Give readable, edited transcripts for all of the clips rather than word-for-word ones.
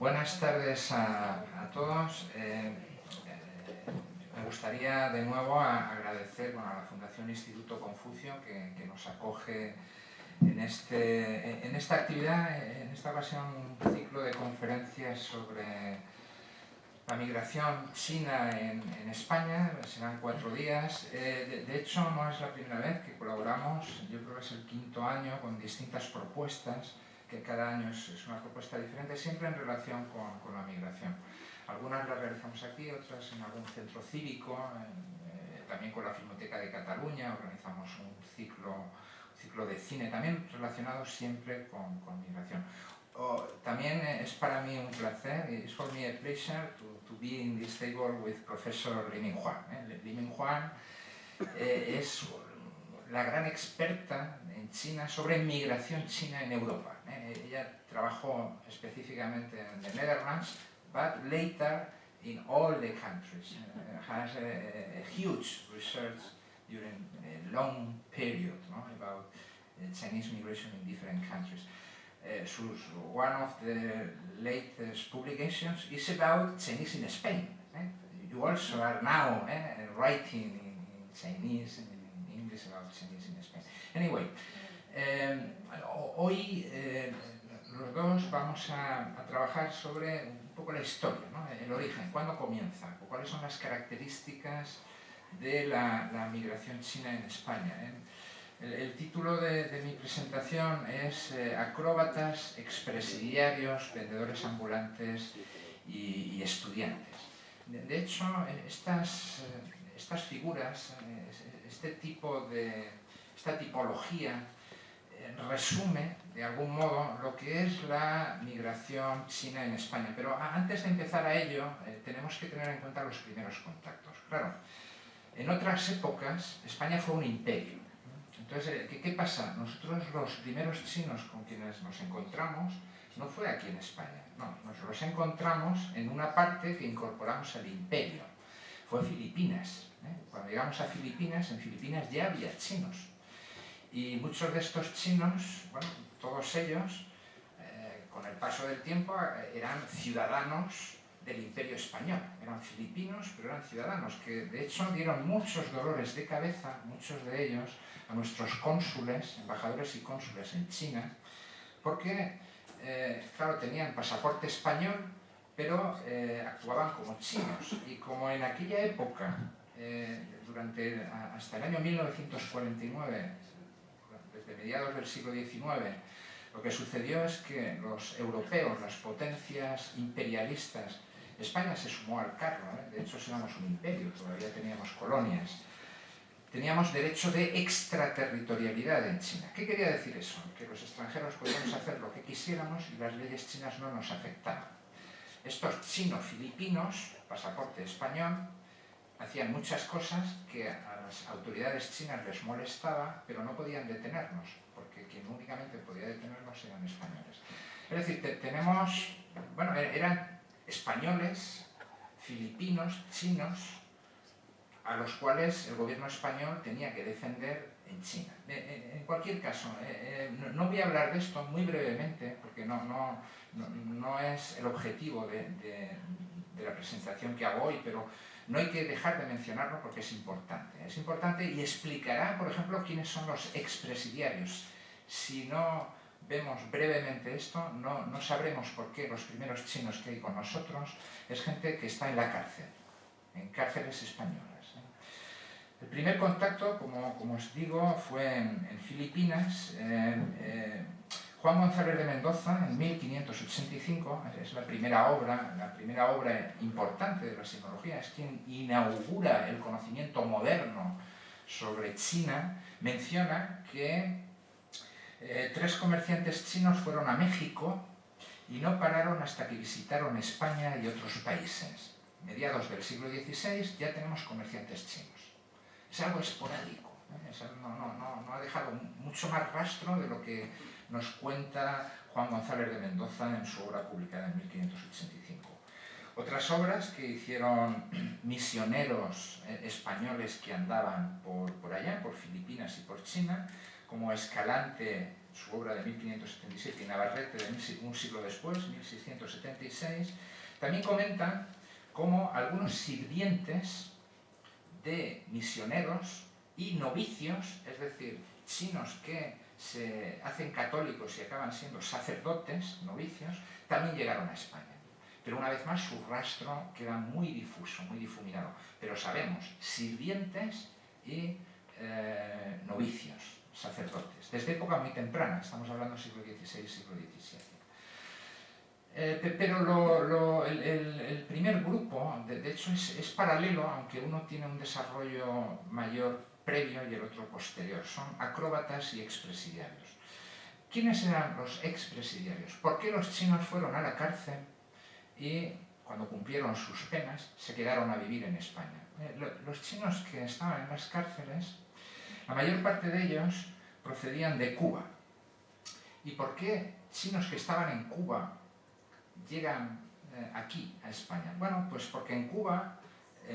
Buenas tardes a todos. Me gustaría de nuevo agradecer a la Fundación Instituto Confucio que nos acoge en esta actividad, en esta ocasión un ciclo de conferencias sobre la migración china en España. Serán 4 días. De hecho, no es la primera vez que colaboramos, yo creo que es el 5.º año con distintas propuestas, que cada año es una propuesta diferente, siempre en relación con la migración. Algunas las realizamos aquí, otras en algún centro cívico, también con la Filmoteca de Cataluña organizamos un ciclo de cine, también relacionado siempre con migración. También es para mí un placer, it's for me a pleasure to be in this table with Professor Minghuan. Minghuan es la gran experta en China sobre migración china en Europa. Ella trabajó específicamente en the Netherlands, but later in all the countries. Has a huge research during a long period about Chinese migration in different countries. One of the latest publications is about Chinese in Spain. You also are now writing in Chinese and in English about Chinese in Spain. Anyway, hoy los dos vamos a trabajar sobre un poco la historia, el origen, cuándo comienza, cuáles son las características de la migración china en España. El título de mi presentación es Acróbatas, Expresidiarios, Vendedores Ambulantes y Estudiantes. De hecho, estas figuras, esta tipología resume de algún modo lo que es la migración china en España. Pero antes de empezar a ello, tenemos que tener en cuenta los primeros contactos. Claro, en otras épocas España fue un imperio. Entonces, ¿qué pasa? Nosotros los primeros chinos con quienes nos encontramos no fue aquí en España, no, nos los encontramos en una parte que incorporamos al imperio. Fue Filipinas. Cuando llegamos a Filipinas, en Filipinas ya había chinos. Y muchos de estos chinos, bueno, todos ellos, con el paso del tiempo, eran ciudadanos del Imperio Español. Eran filipinos, pero eran ciudadanos, que de hecho dieron muchos dolores de cabeza, muchos de ellos, a nuestros cónsules, embajadores y cónsules en China, porque, claro, tenían pasaporte español, pero actuaban como chinos. Y como en aquella época, hasta el año 1949, desde mediados del siglo XIX, lo que sucedió es que los europeos, las potencias imperialistas, España se sumó al carro, de hecho éramos un imperio, todavía teníamos colonias, teníamos derecho de extraterritorialidad en China. ¿Qué quería decir eso? Que los extranjeros podíamos hacer lo que quisiéramos y las leyes chinas no nos afectaban. Estos chino-filipinos, pasaporte español, hacían muchas cosas que a las autoridades chinas les molestaba, pero no podían detenernos, porque quien únicamente podía detenernos eran españoles. Es decir, tenemos, bueno, eran españoles, filipinos, chinos, a los cuales el gobierno español tenía que defender en China. En cualquier caso, no voy a hablar de esto muy brevemente, porque no es el objetivo de la presentación que hago hoy, pero no hay que dejar de mencionarlo porque es importante. Es importante y explicará, por ejemplo, quiénes son los expresidiarios. Si no vemos brevemente esto, no sabremos por qué los primeros chinos que hay con nosotros es gente que está en la cárcel, en cárceles españolas. El primer contacto, como os digo, fue en Filipinas. Juan González de Mendoza, en 1585, es la primera obra importante de la sismología, es quien inaugura el conocimiento moderno sobre China. Menciona que 3 comerciantes chinos fueron a México y no pararon hasta que visitaron España y otros países. Mediados del siglo XVI ya tenemos comerciantes chinos. Es algo esporádico, no ha dejado mucho más rastro de lo que nos cuenta Juan González de Mendoza en su obra publicada en 1585. Otras obras que hicieron misioneros españoles que andaban por allá, por Filipinas y por China, como Escalante su obra de 1577, y Navarrete de un siglo después, 1676, también comentan cómo algunos sirvientes de misioneros y novicios, es decir, chinos que se hacen católicos y acaban siendo sacerdotes, novicios, también llegaron a España. Pero una vez más su rastro queda muy difuso, muy difuminado. Pero sabemos, sirvientes y novicios, sacerdotes, desde época muy temprana, estamos hablando del siglo XVI, siglo XVII. Pero el primer grupo, de hecho, es paralelo, aunque uno tiene un desarrollo mayor previo y el otro posterior. Son acróbatas y expresidiarios. ¿Quiénes eran los expresidiarios? ¿Por qué los chinos fueron a la cárcel y, cuando cumplieron sus penas, se quedaron a vivir en España? Los chinos que estaban en las cárceles, la mayor parte de ellos procedían de Cuba. ¿Y por qué chinos que estaban en Cuba llegan aquí, a España? Bueno, pues porque en Cuba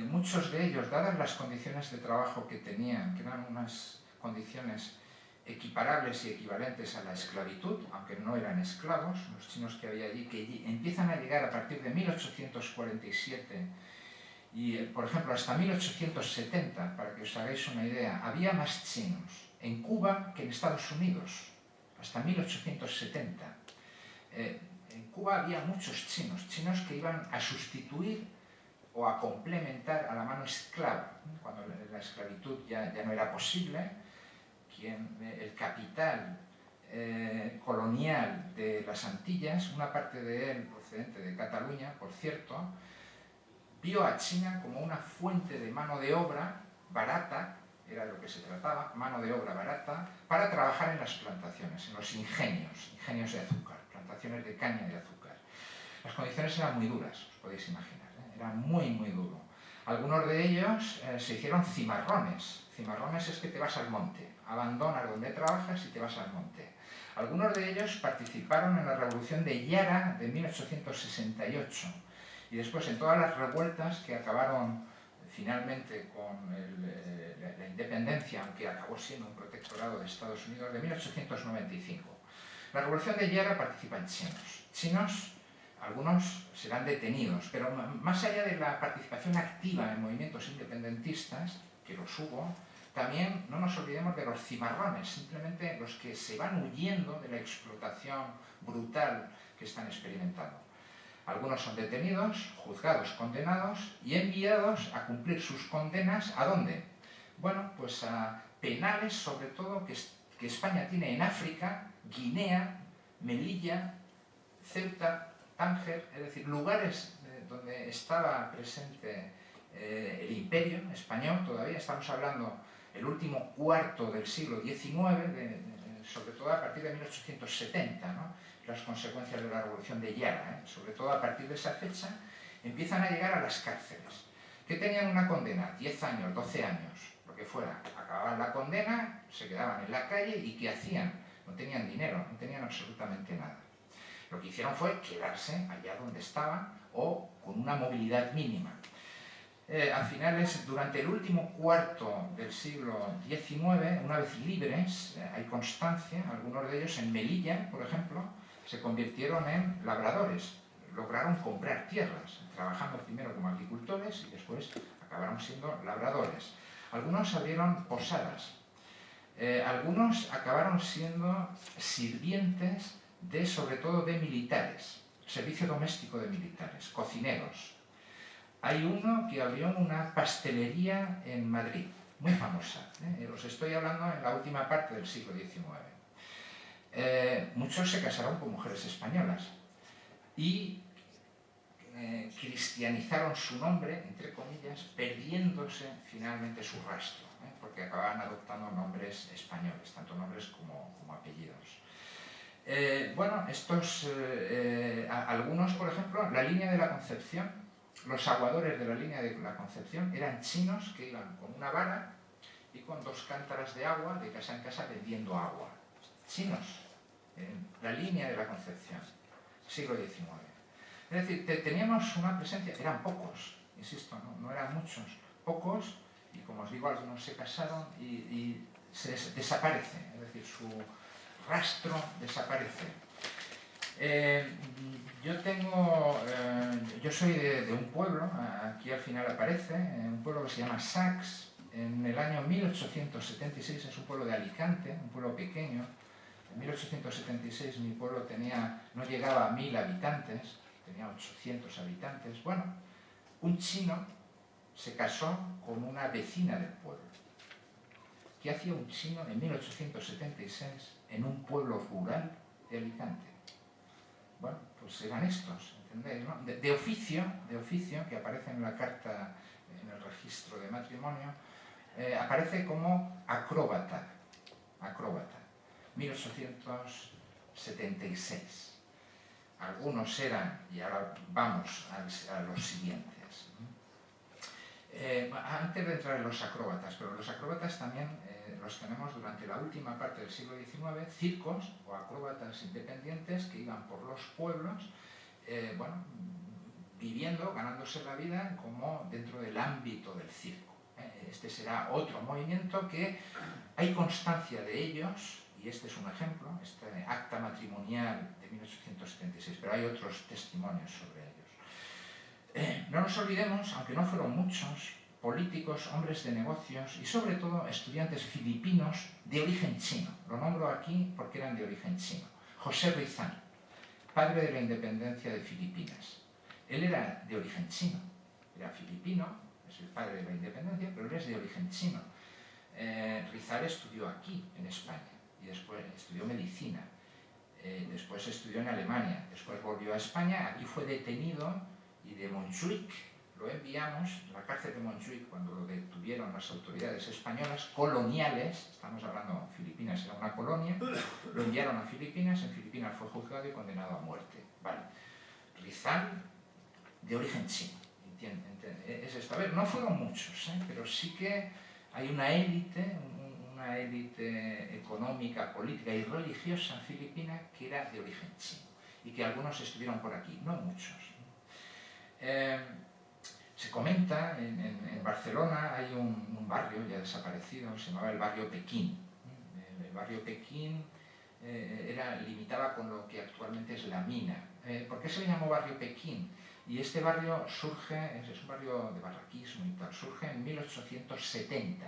muchos de ellos, dadas las condiciones de trabajo que tenían, que eran unas condiciones equiparables y equivalentes a la esclavitud, aunque no eran esclavos, los chinos que había allí, que empiezan a llegar a partir de 1847 y, por ejemplo, hasta 1870, para que os hagáis una idea, había más chinos en Cuba que en Estados Unidos, hasta 1870. En Cuba había muchos chinos que iban a sustituir o a complementar a la mano esclava, cuando la esclavitud ya no era posible. El capital colonial de las Antillas, una parte de él procedente de Cataluña, por cierto, vio a China como una fuente de mano de obra barata, era de lo que se trataba, mano de obra barata, para trabajar en las plantaciones, en los ingenios de azúcar, plantaciones de caña de azúcar. Las condiciones eran muy duras, os podéis imaginar, eran muy, muy duros. Algunos de ellos se hicieron cimarrones. Cimarrones es que te vas al monte, abandonas donde trabajas y te vas al monte. Algunos de ellos participaron en la revolución de Yara de 1868 y después en todas las revueltas que acabaron finalmente con la independencia, aunque acabó siendo un protectorado de Estados Unidos, de 1895. La revolución de Yara participan chinos. Algunos serán detenidos, pero más allá de la participación activa en movimientos independentistas, que los hubo, también no nos olvidemos de los cimarrones, simplemente los que se van huyendo de la explotación brutal que están experimentando. Algunos son detenidos, juzgados, condenados y enviados a cumplir sus condenas. ¿A dónde? Bueno, pues a penales, sobre todo, que España tiene en África, Guinea, Melilla, Ceuta, Tánger, es decir, lugares donde estaba presente el imperio español. Todavía estamos hablando del último cuarto del siglo XIX, sobre todo a partir de 1870, ¿no? Las consecuencias de la revolución de Yara, sobre todo a partir de esa fecha, empiezan a llegar a las cárceles, que tenían una condena, 10 años, 12 años, lo que fuera. Acababan la condena, se quedaban en la calle y ¿qué hacían? No tenían dinero, no tenían absolutamente nada. Lo que hicieron fue quedarse allá donde estaban o con una movilidad mínima. A finales, durante el último cuarto del siglo XIX, una vez libres, hay constancia, algunos de ellos en Melilla, por ejemplo, se convirtieron en labradores, lograron comprar tierras, trabajando primero como agricultores y después acabaron siendo labradores. Algunos abrieron posadas, algunos acabaron siendo sirvientes sobre todo de militares, servicio doméstico de militares, cocineros. Hay uno que abrió una pastelería en Madrid, muy famosa, os estoy hablando en la última parte del siglo XIX. Muchos se casaron con mujeres españolas y cristianizaron su nombre, entre comillas, perdiéndose finalmente su rastro, porque acababan adoptando nombres españoles, tanto nombres como apellidos. Bueno, algunos, por ejemplo, la línea de la Concepción, los aguadores de la línea de la Concepción eran chinos que iban con una vara y con 2 cántaras de agua de casa en casa vendiendo agua. Chinos, la línea de la Concepción, siglo XIX. Es decir, teníamos una presencia, eran pocos, insisto, no eran muchos, pocos, y como os digo, algunos se casaron y se desaparecen, es decir, rastro desaparece. Yo soy de un pueblo, aquí al final aparece, un pueblo que se llama Sax, en el año 1876, es un pueblo de Alicante, un pueblo pequeño. En 1876 mi pueblo no llegaba a 1000 habitantes, tenía 800 habitantes. Bueno, un chino se casó con una vecina del pueblo. ¿Qué hacía un chino en 1876 en un pueblo rural de Alicante? Bueno, pues eran estos, ¿entendéis? ¿No? De oficio, que aparece en la carta, en el registro de matrimonio, aparece como acróbata, 1876. Algunos eran, y ahora vamos a los siguientes. Antes de entrar en los acróbatas, pero los acróbatas también los tenemos durante la última parte del siglo XIX, circos o acróbatas independientes que iban por los pueblos, viviendo, ganándose la vida como dentro del ámbito del circo. Este será otro movimiento que hay constancia de ellos, y este es un ejemplo, este acta matrimonial de 1876, pero hay otros testimonios sobre ellos. No nos olvidemos, aunque no fueron muchos, políticos, hombres de negocios y sobre todo estudiantes filipinos de origen chino. Lo nombro aquí porque eran de origen chino. José Rizal, padre de la independencia de Filipinas. Él era de origen chino, era filipino, es el padre de la independencia, pero él es de origen chino. Rizal estudió aquí, en España, y después estudió medicina, después estudió en Alemania, después volvió a España, aquí fue detenido y de Montjuic lo enviamos, la cárcel de Montjuic, cuando lo detuvieron las autoridades españolas, coloniales, estamos hablando, Filipinas era una colonia, lo enviaron a Filipinas, en Filipinas fue juzgado y condenado a muerte. Vale. Rizal, de origen chino, es esto. A ver, no fueron muchos, pero sí que hay una élite económica, política y religiosa filipina que era de origen chino y que algunos estuvieron por aquí, no muchos. Se comenta, en Barcelona hay un barrio ya desaparecido, se llamaba el barrio Pekín. El barrio Pekín limitaba con lo que actualmente es la mina. ¿Por qué se le llamó barrio Pekín? Y este barrio surge, es un barrio de barraquismo y tal, surge en 1870.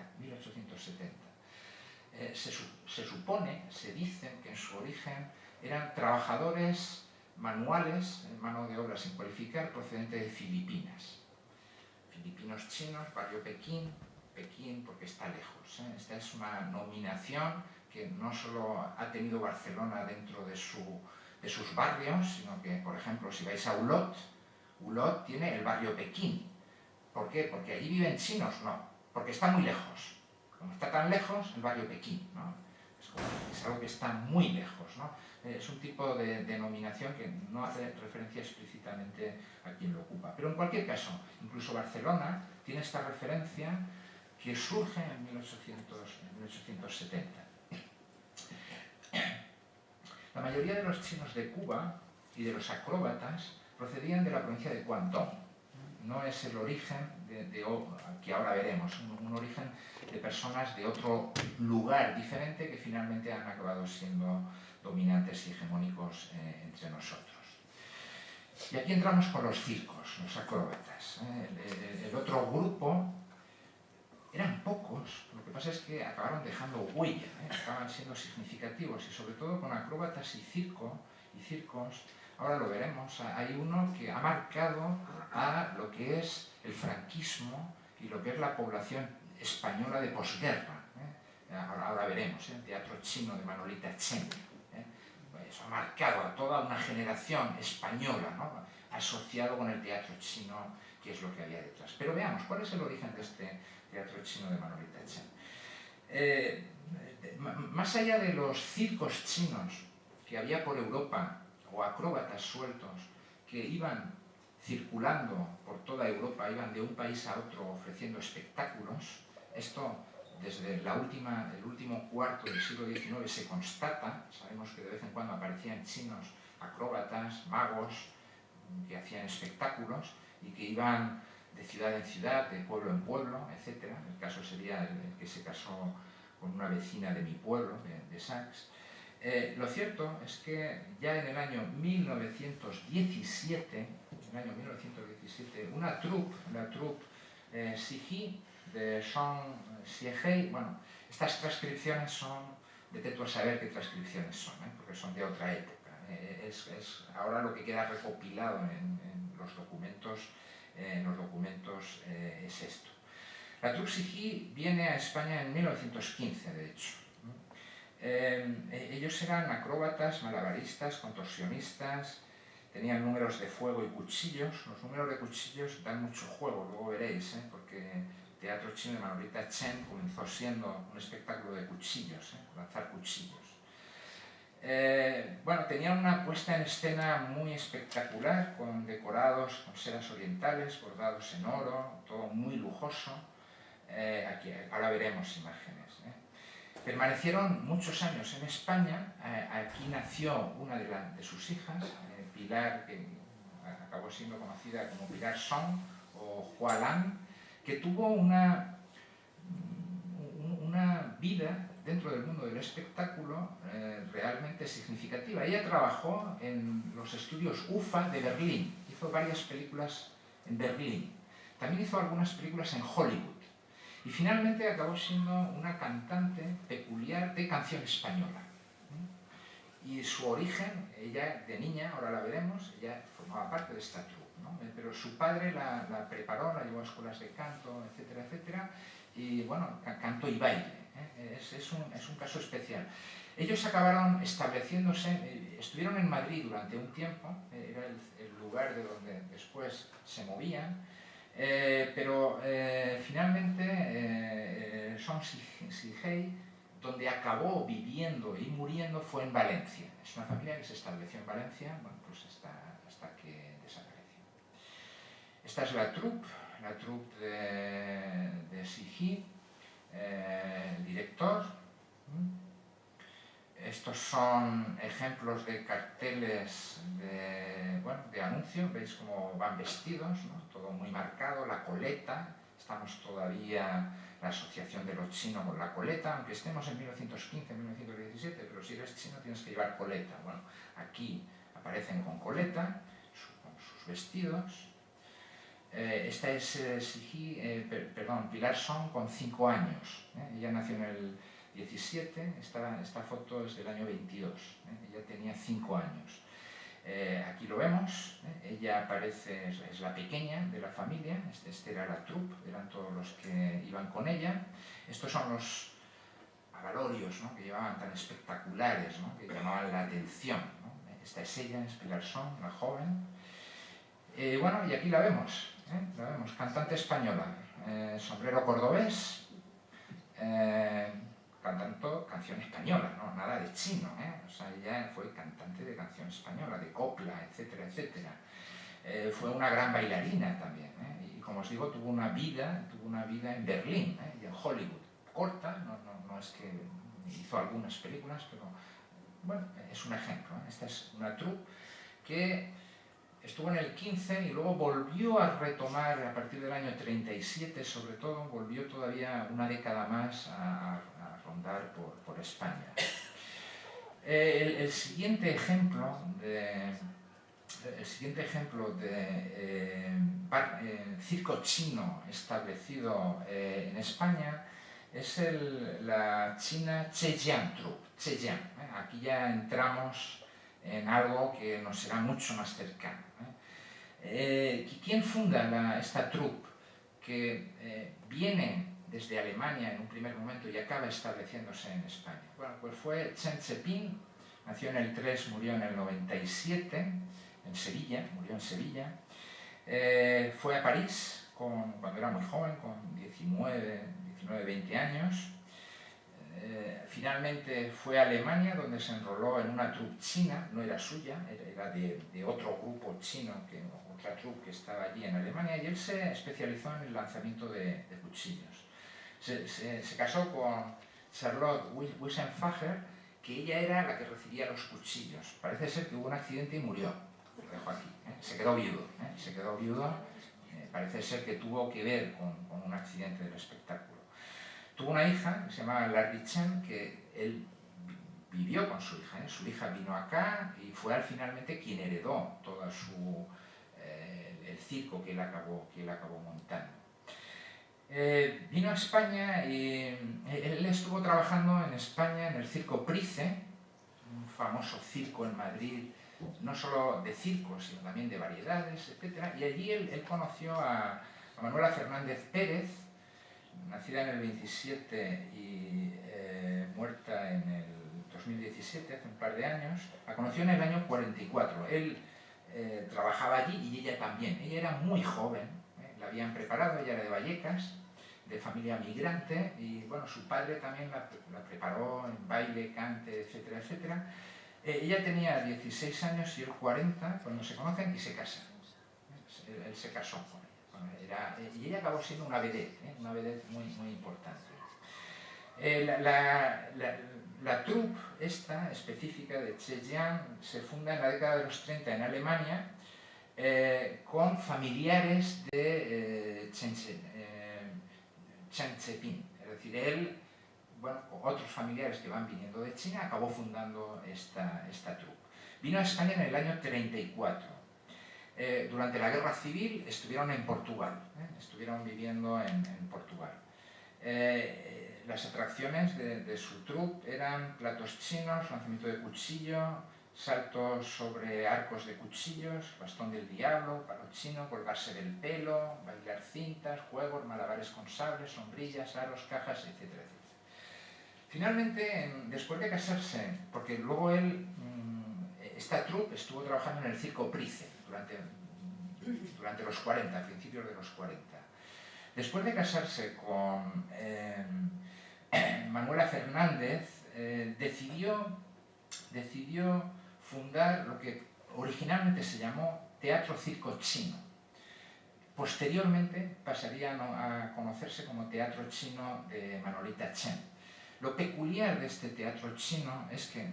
Se supone, se dice que en su origen eran trabajadores manuales, mano de obra sin cualificar, procedente de Filipinas. Filipinos chinos, barrio Pekín, Pekín porque está lejos. Esta es una nominación que no solo ha tenido Barcelona dentro de sus barrios, sino que, por ejemplo, si vais a Ulot tiene el barrio Pekín. ¿Por qué? ¿Porque allí viven chinos? No, porque está muy lejos. Como está tan lejos, el barrio Pekín, ¿no? Es algo que está muy lejos, ¿no? Es un tipo de denominación que no hace referencia explícitamente a quien lo ocupa. Pero en cualquier caso, incluso Barcelona tiene esta referencia que surge en 1870. La mayoría de los chinos de Cuba y de los acróbatas procedían de la provincia de Guangzhou. No es el origen que ahora veremos, un origen de personas de otro lugar diferente que finalmente han acabado siendo dominantes y hegemónicos entre nosotros. Y aquí entramos con los circos, los acróbatas. El otro grupo eran pocos, lo que pasa es que acabaron dejando huella, acaban siendo significativos y sobre todo con acróbatas y circos. Ahora lo veremos, hay uno que ha marcado a lo que es el franquismo y lo que es la población española de posguerra. Ahora veremos, el teatro chino de Manolita Chen. Eso ha marcado a toda una generación española, ¿no? Asociado con el teatro chino, que es lo que había detrás. Pero veamos, ¿cuál es el origen de este teatro chino de Manolita Chen? Más allá de los circos chinos que había por Europa, o acróbatas sueltos que iban circulando por toda Europa, iban de un país a otro ofreciendo espectáculos. Esto desde el último cuarto del siglo XIX se constata. Sabemos que de vez en cuando aparecían chinos acróbatas, magos, que hacían espectáculos y que iban de ciudad en ciudad, de pueblo en pueblo, etc. El caso sería el que se casó con una vecina de mi pueblo, de Sax. Lo cierto es que ya en el año 1917, una troupe, la troupe Siji de Song Siehei, bueno, estas transcripciones son, vete tú a saber qué transcripciones son, porque son de otra época. Es ahora lo que queda recopilado en los documentos, es esto. La troupe Siji viene a España en 1915, de hecho. Ellos eran acróbatas, malabaristas, contorsionistas, tenían números de fuego y cuchillos. Los números de cuchillos dan mucho juego, luego veréis, porque el teatro chino de Manolita Chen comenzó siendo un espectáculo de cuchillos, lanzar cuchillos. Bueno, tenían una puesta en escena muy espectacular, con decorados con sedas orientales, bordados en oro, todo muy lujoso. Aquí, ahora veremos imágenes. Permanecieron muchos años en España. Aquí nació una de sus hijas, Pilar, que acabó siendo conocida como Pilar Song o Hualan, que tuvo una vida dentro del mundo del espectáculo realmente significativa. Ella trabajó en los estudios UFA de Berlín, hizo varias películas en Berlín, también hizo algunas películas en Hollywood. Y finalmente acabó siendo una cantante peculiar de canción española. Y su origen, ella de niña, ahora la veremos, ella formaba parte de esta troupe, ¿no? Pero su padre la preparó, la llevó a escuelas de canto, etcétera, etcétera, y bueno, canto y baile. Es un caso especial. Ellos acabaron estableciéndose, estuvieron en Madrid durante un tiempo, era el lugar de donde después se movían, pero finalmente Song Siehei, donde acabó viviendo y muriendo, fue en Valencia. Es una familia que se estableció en Valencia, bueno, pues hasta que desapareció. Esta es la troupe de Siehei, el director. Estos son ejemplos de carteles de anuncio. Veis cómo van vestidos, ¿no? Todo muy marcado, la coleta. Estamos todavía la asociación de los chinos con la coleta, aunque estemos en 1915, 1917, pero si eres chino tienes que llevar coleta. Bueno, aquí aparecen con coleta, con sus vestidos. Esta es Pilar Song con 5 años. Ella nació en el 17, esta foto es del año 22, ella tenía 5 años. Aquí lo vemos, ella aparece, es la pequeña de la familia, este era la troupe, eran todos los que iban con ella. Estos son los abalorios, ¿no?, que llevaban tan espectaculares, ¿no?, que llamaban la atención, ¿no? Esta es ella, es Pilar Song, la joven. Bueno, y aquí la vemos, cantante española, sombrero cordobés, cantando canción española, ¿no? Nada de chino, O sea, ella fue cantante de canción española, de copla, etcétera, etcétera. Fue una gran bailarina también, y como os digo, tuvo una vida en Berlín, y en Hollywood. Corta, no es que hizo algunas películas, pero bueno, es un ejemplo. Esta es una troupe que estuvo en el 15 y luego volvió a retomar a partir del año 37, sobre todo, volvió todavía una década más a rondar por España. El siguiente ejemplo de circo chino establecido en España es la China Zhejiang Troupe. Zhejiang, aquí ya entramos en algo que nos será mucho más cercano. ¿Quién funda esta troupe que viene desde Alemania en un primer momento y acaba estableciéndose en España? Bueno, pues fue Chen Zheping, nació en el 3, murió en el 97, en Sevilla, murió en Sevilla. Fue a París cuando era muy joven, con 19, 20 años. Finalmente fue a Alemania, donde se enroló en una troupe china, no era suya, era de otro grupo chino, otra troupe que estaba allí en Alemania, y él se especializó en el lanzamiento de cuchillos. Se casó con Charlotte Wissenfacher, que ella era la que recibía los cuchillos. Parece ser que hubo un accidente y murió, lo dejo aquí. Se quedó viudo, parece ser que tuvo que ver con un accidente del espectáculo. Tuvo una hija que se llamaba Larry Chen, que él vivió con su hija, su hija vino acá y fue finalmente quien heredó todo el circo que él acabó montando. Vino a España y él estuvo trabajando en España en el circo Price, un famoso circo en Madrid, no solo de circos, sino también de variedades, etc. Y allí él conoció a Manuela Fernández Pérez, nacida en el 27 y muerta en el 2017, hace un par de años. La conoció en el año 44. Él trabajaba allí y ella también. Ella era muy joven, la habían preparado, ella era de Vallecas, de familia migrante, y bueno, su padre también la preparó en baile, cante, etcétera, etcétera. Ella tenía 16 años y él 40 cuando se conocen y se casan. Él se casó con ella. Y ella acabó siendo una vedette muy, muy importante. La troupe esta específica de Jinan se funda en la década de los 30 en Alemania con familiares de Chen Sheping. Es decir, él, bueno, con otros familiares que van viniendo de China, acabó fundando esta troupe. Vino a España en el año 34. Durante la Guerra Civil estuvieron en Portugal, estuvieron viviendo en Portugal. Las atracciones de su troupe eran platos chinos, lanzamiento de cuchillo, saltos sobre arcos de cuchillos, bastón del diablo, palo chino, colgarse del pelo, bailar cintas, juegos, malabares con sables, sombrillas, aros, cajas, etcétera, etcétera. Finalmente, después de casarse, porque luego esta troupe estuvo trabajando en el circo Price durante los 40, a principios de los 40. Después de casarse con Manuela Fernández, decidió fundar lo que originalmente se llamó Teatro Circo Chino. Posteriormente pasaría a conocerse como Teatro Chino de Manolita Chen. Lo peculiar de este teatro chino es que,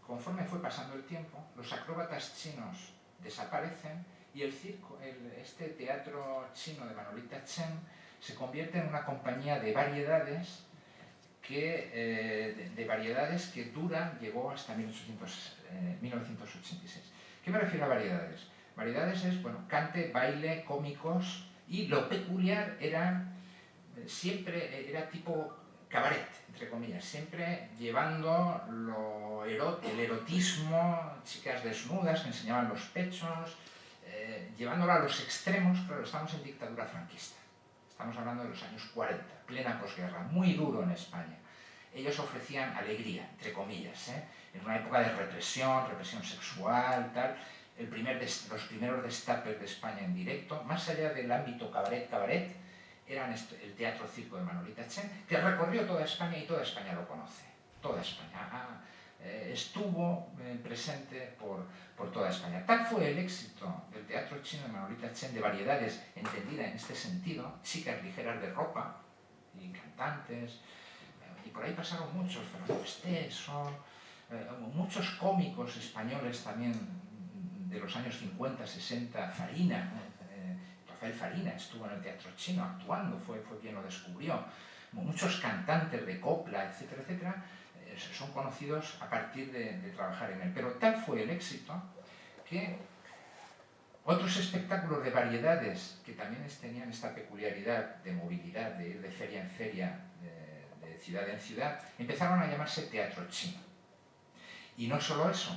conforme fue pasando el tiempo, los acróbatas chinos desaparecen y este teatro chino de Manolita Chen se convierte en una compañía de variedades que llegó hasta 1986. ¿Qué me refiero a variedades? Variedades es, bueno, cante, baile, cómicos, y lo peculiar era tipo cabaret, entre comillas, siempre llevando el erotismo, chicas desnudas que enseñaban los pechos, llevándolo a los extremos. Claro, estamos en dictadura franquista. Estamos hablando de los años 40, plena posguerra, muy duro en España. Ellos ofrecían alegría, entre comillas, en una época de represión sexual, tal. Los primeros destapes de España en directo, más allá del ámbito cabaret, eran el Teatro Circo de Manolita Chen, que recorrió toda España y toda España lo conoce. Toda España estuvo presente por toda España. Tal fue el éxito del teatro chino de Manolita Chen, de variedades, entendida en este sentido, chicas ligeras de ropa y cantantes, y por ahí pasaron muchos, Fernando Esteso, muchos cómicos españoles también de los años 50, 60, Farina, Rafael Farina estuvo en el teatro chino actuando, fue quien lo descubrió. Muchos cantantes de copla, etcétera, etcétera, son conocidos a partir de trabajar en él. Pero tal fue el éxito que otros espectáculos de variedades que también tenían esta peculiaridad de movilidad, de ir de feria en feria, de ciudad en ciudad, empezaron a llamarse teatro chino. Y no solo eso,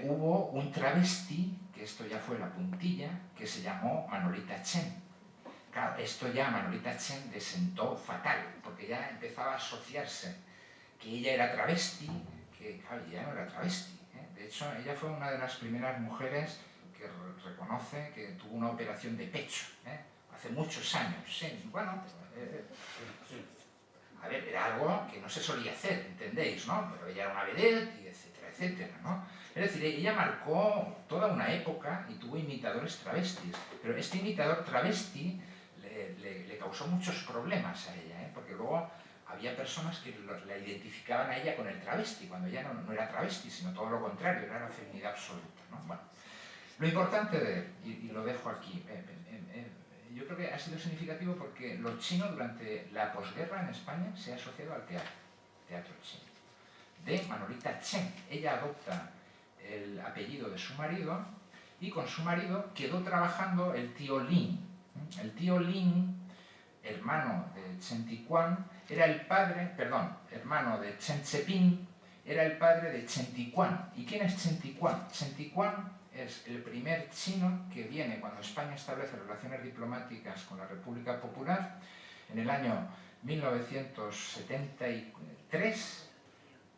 hubo un travesti, que esto ya fue la puntilla, que se llamó Manolita Chen. Claro, esto ya Manolita Chen le sentó fatal, porque ya empezaba a asociarse que ella era travesti, que claro, ella no era travesti. De hecho, ella fue una de las primeras mujeres que reconoce que tuvo una operación de pecho, hace muchos años. Sí, bueno, a ver, era algo que no se solía hacer, ¿entendéis? ¿No? Pero ella era una vedette, y etcétera, etcétera, ¿no? Es decir, ella marcó toda una época y tuvo imitadores travestis, pero este imitador travesti le causó muchos problemas a ella, porque luego había personas que la identificaban a ella con el travesti, cuando ella no era travesti, sino todo lo contrario, era la feminidad absoluta, ¿no? Bueno, lo importante de él, y lo dejo aquí, yo creo que ha sido significativo porque los chinos durante la posguerra en España se ha asociado al teatro chino. de Manolita Chen. Ella adopta el apellido de su marido y con su marido quedó trabajando el tío Lin. El tío Lin, hermano de Chen Tiquan, era el padre, hermano de Chen Cheping, era el padre de Chen Tiquan. ¿Y quién es Chen Tiquan? Chen Tiquan es el primer chino que viene cuando España establece relaciones diplomáticas con la República Popular en el año 1973,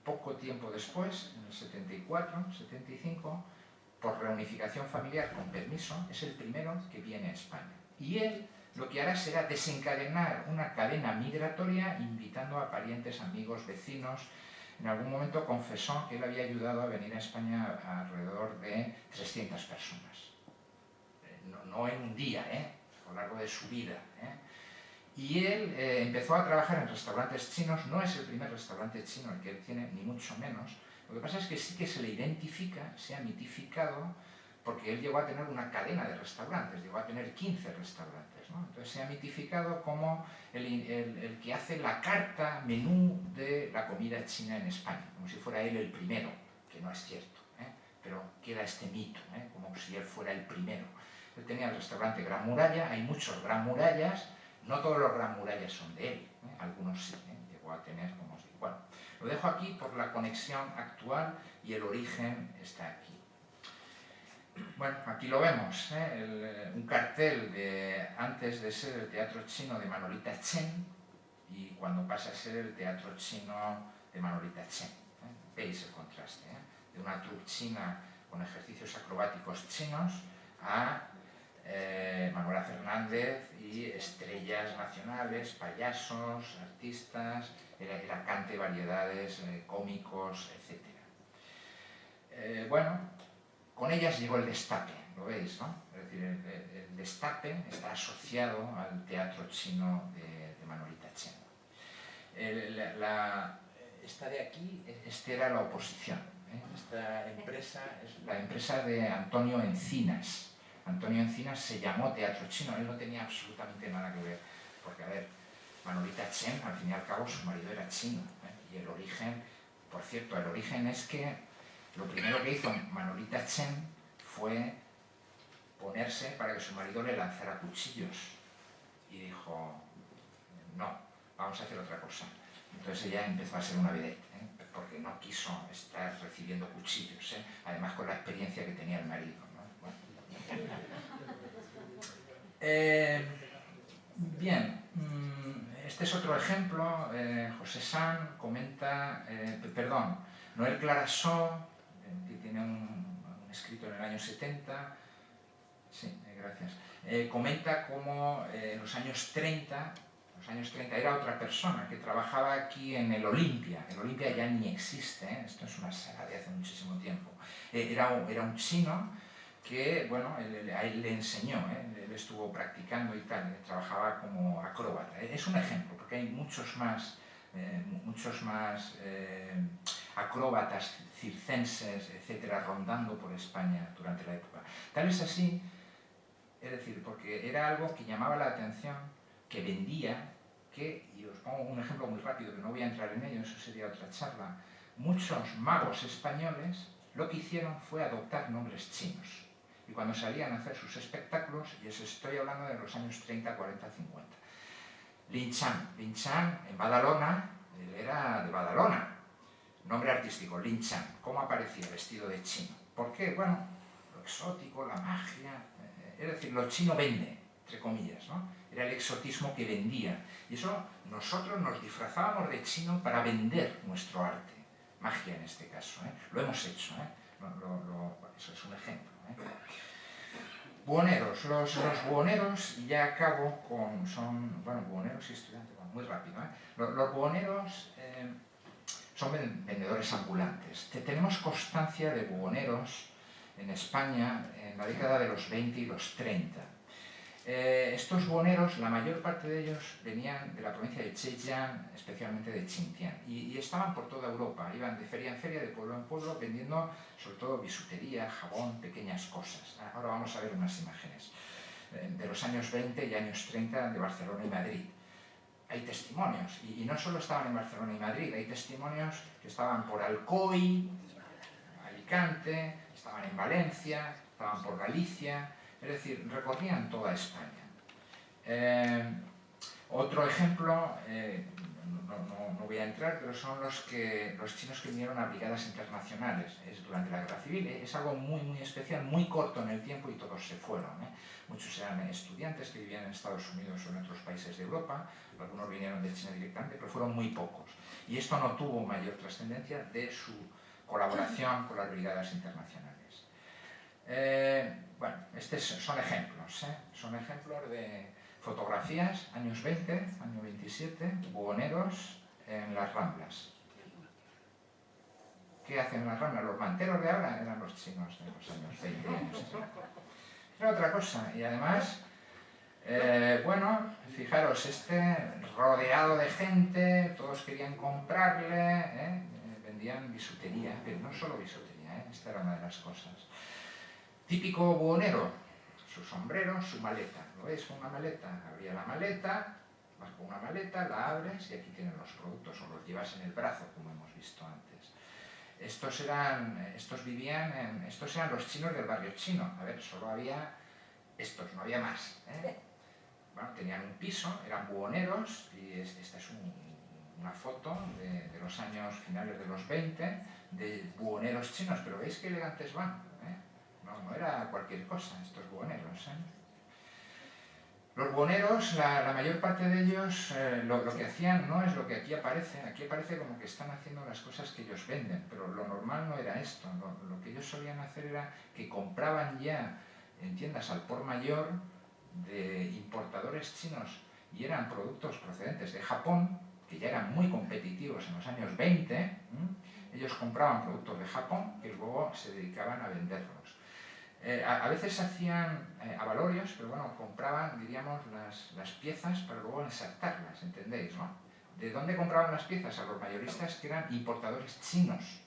poco tiempo después, en el 74, 75, por reunificación familiar con permiso, es el primero que viene a España. Y él lo que hará será desencadenar una cadena migratoria invitando a parientes, amigos, vecinos. En algún momento confesó que él había ayudado a venir a España a alrededor de 300 personas. No en un día, a lo largo de su vida. Y él empezó a trabajar en restaurantes chinos. No es el primer restaurante chino el que él tiene, ni mucho menos. Lo que pasa es que sí que se le identifica, se ha mitificado, porque él llegó a tener una cadena de restaurantes, llegó a tener 15 restaurantes, ¿no? Entonces se ha mitificado como el que hace la carta, menú de la comida china en España, como si fuera él el primero, que no es cierto, pero queda este mito, como si él fuera el primero. Él tenía el restaurante Gran Muralla, hay muchos Gran Murallas, no todos los Gran Murallas son de él, algunos sí, llegó a tener, como os digo. Bueno, lo dejo aquí por la conexión actual y el origen está aquí. Bueno, aquí lo vemos, un cartel de antes de ser el teatro chino de Manolita Chen y cuando pasa a ser el teatro chino de Manolita Chen. Veis el contraste, de una troupe china con ejercicios acrobáticos chinos a Manuela Fernández y estrellas nacionales, payasos, artistas, el arcante, variedades, cómicos, etc. Bueno, con ellas llegó el destape, lo veis, ¿no? Es decir, el destape está asociado al teatro chino de Manolita Chen. Esta de aquí, esta era la oposición. Esta empresa es la empresa de Antonio Encinas. Antonio Encinas se llamó teatro chino, él no tenía absolutamente nada que ver, porque, a ver, Manolita Chen, al fin y al cabo, su marido era chino, y el origen, por cierto, el origen es que lo primero que hizo Manolita Chen fue ponerse para que su marido le lanzara cuchillos. Y dijo, no, vamos a hacer otra cosa. Entonces ella empezó a ser una vedette, porque no quiso estar recibiendo cuchillos, además con la experiencia que tenía el marido, ¿no? Bueno. Bien, este es otro ejemplo. José San comenta, Noel Clarasó, que tiene un escrito en el año 70, sí, gracias, comenta cómo en los años 30 era otra persona que trabajaba aquí en el Olimpia. El Olimpia ya ni existe, esto es una sala de hace muchísimo tiempo. Era un chino que, bueno, a él le enseñó, él estuvo practicando y tal, trabajaba como acróbata. Es un ejemplo, porque hay muchos más acróbatas circenses, etcétera, rondando por España durante la época. Tal es así, es decir, porque era algo que llamaba la atención, que vendía, y os pongo un ejemplo muy rápido, que no voy a entrar en ello, eso sería otra charla, muchos magos españoles lo que hicieron fue adoptar nombres chinos. Y cuando salían a hacer sus espectáculos, y os estoy hablando de los años 30, 40, 50, Lin Chan, en Badalona, él era de Badalona, nombre artístico, Lin Chan. ¿Cómo aparecía vestido de chino? ¿Por qué? Bueno, lo exótico, la magia, es decir, lo chino vende, entre comillas, ¿no? Era el exotismo que vendía. Y eso nosotros nos disfrazábamos de chino para vender nuestro arte, magia en este caso, Lo hemos hecho, eso es un ejemplo, Buhoneros. Los buhoneros, y ya acabo con, buhoneros y estudiantes, muy rápido, Los buhoneros son vendedores ambulantes. Tenemos constancia de buhoneros en España en la década de los 20 y los 30. Estos buhoneros, la mayor parte de ellos venían de la provincia de Zhejiang, especialmente de Xinjiang, y estaban por toda Europa, iban de feria en feria, de pueblo en pueblo, vendiendo sobre todo bisutería, jabón, pequeñas cosas. Ahora vamos a ver unas imágenes de los años 20 y años 30 de Barcelona y Madrid. hay testimonios, y no solo estaban en Barcelona y Madrid, hay testimonios que estaban por Alcoy, Alicante, estaban en Valencia, estaban por Galicia, es decir, recorrían toda España. Otro ejemplo, no voy a entrar, pero son los chinos que vinieron a brigadas internacionales. Es durante la guerra civil, es algo muy especial, muy corto en el tiempo y todos se fueron. Muchos eran estudiantes que vivían en Estados Unidos o en otros países de Europa, algunos vinieron de China directamente, pero fueron muy pocos. Y esto no tuvo mayor trascendencia de su colaboración con las brigadas internacionales. Bueno, estos son ejemplos, son ejemplos de fotografías, años 20, año 27, buhoneros en las Ramblas. ¿Qué hacen en las Ramblas? Los manteros de ahora eran los chinos de los años 20. Era otra cosa, y además, bueno, fijaros, rodeado de gente, todos querían comprarle, vendían bisutería, pero no solo bisutería, esta era una de las cosas. Típico buhonero, su sombrero, su maleta. ¿Lo veis con una maleta? Abría la maleta, vas con una maleta, la abres y aquí tienen los productos, o los llevas en el brazo, como hemos visto antes. Estos eran los chinos del barrio chino. A ver, solo había estos, no había más. Bueno, tenían un piso, eran buhoneros, y esta es una foto de los años finales de los 20, de buhoneros chinos, pero veis qué elegantes van. No era cualquier cosa, estos buhoneros. Los buhoneros, la mayor parte de ellos, lo que hacían no es lo que aquí aparece como que están haciendo las cosas que ellos venden, pero lo normal no era esto. Lo que ellos solían hacer era que compraban ya en tiendas al por mayor de importadores chinos, y eran productos procedentes de Japón, que ya eran muy competitivos en los años 20, ellos compraban productos de Japón que luego se dedicaban a venderlos. A veces hacían avalorios, pero bueno, compraban, diríamos, las piezas para luego ensartarlas, ¿entendéis, no? ¿De dónde compraban las piezas? A los mayoristas que eran importadores chinos.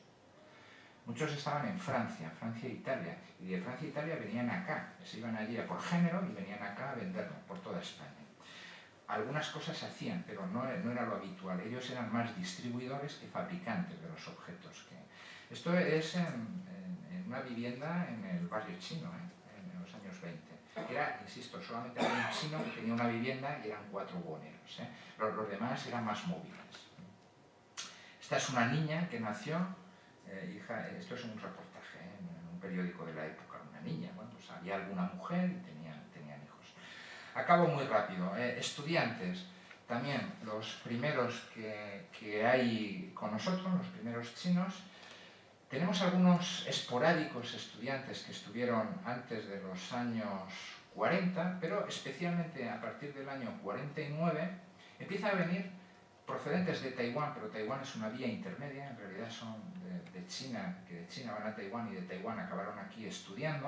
Muchos estaban en Francia e Italia, y de Francia e Italia venían acá, se iban allí a por género y venían acá a venderlo por toda España. Algunas cosas hacían, pero no era lo habitual. Ellos eran más distribuidores que fabricantes de los objetos. Esto es en una vivienda en el barrio chino, en los años 20. Era, insisto, solamente había un chino que tenía una vivienda y eran 4 buhoneros. Los demás eran más móviles. Esta es una niña que nació, hija, esto es un reportaje en un periódico de la época, una niña. Bueno, pues había alguna mujer y tenían hijos. Acabo muy rápido. Estudiantes, también los primeros que hay con nosotros, los primeros chinos. Tenemos algunos esporádicos estudiantes que estuvieron antes de los años 40, pero especialmente a partir del año 49 empiezan a venir procedentes de Taiwán, pero Taiwán es una vía intermedia, en realidad son de China, que de China van a Taiwán y de Taiwán acabaron aquí estudiando,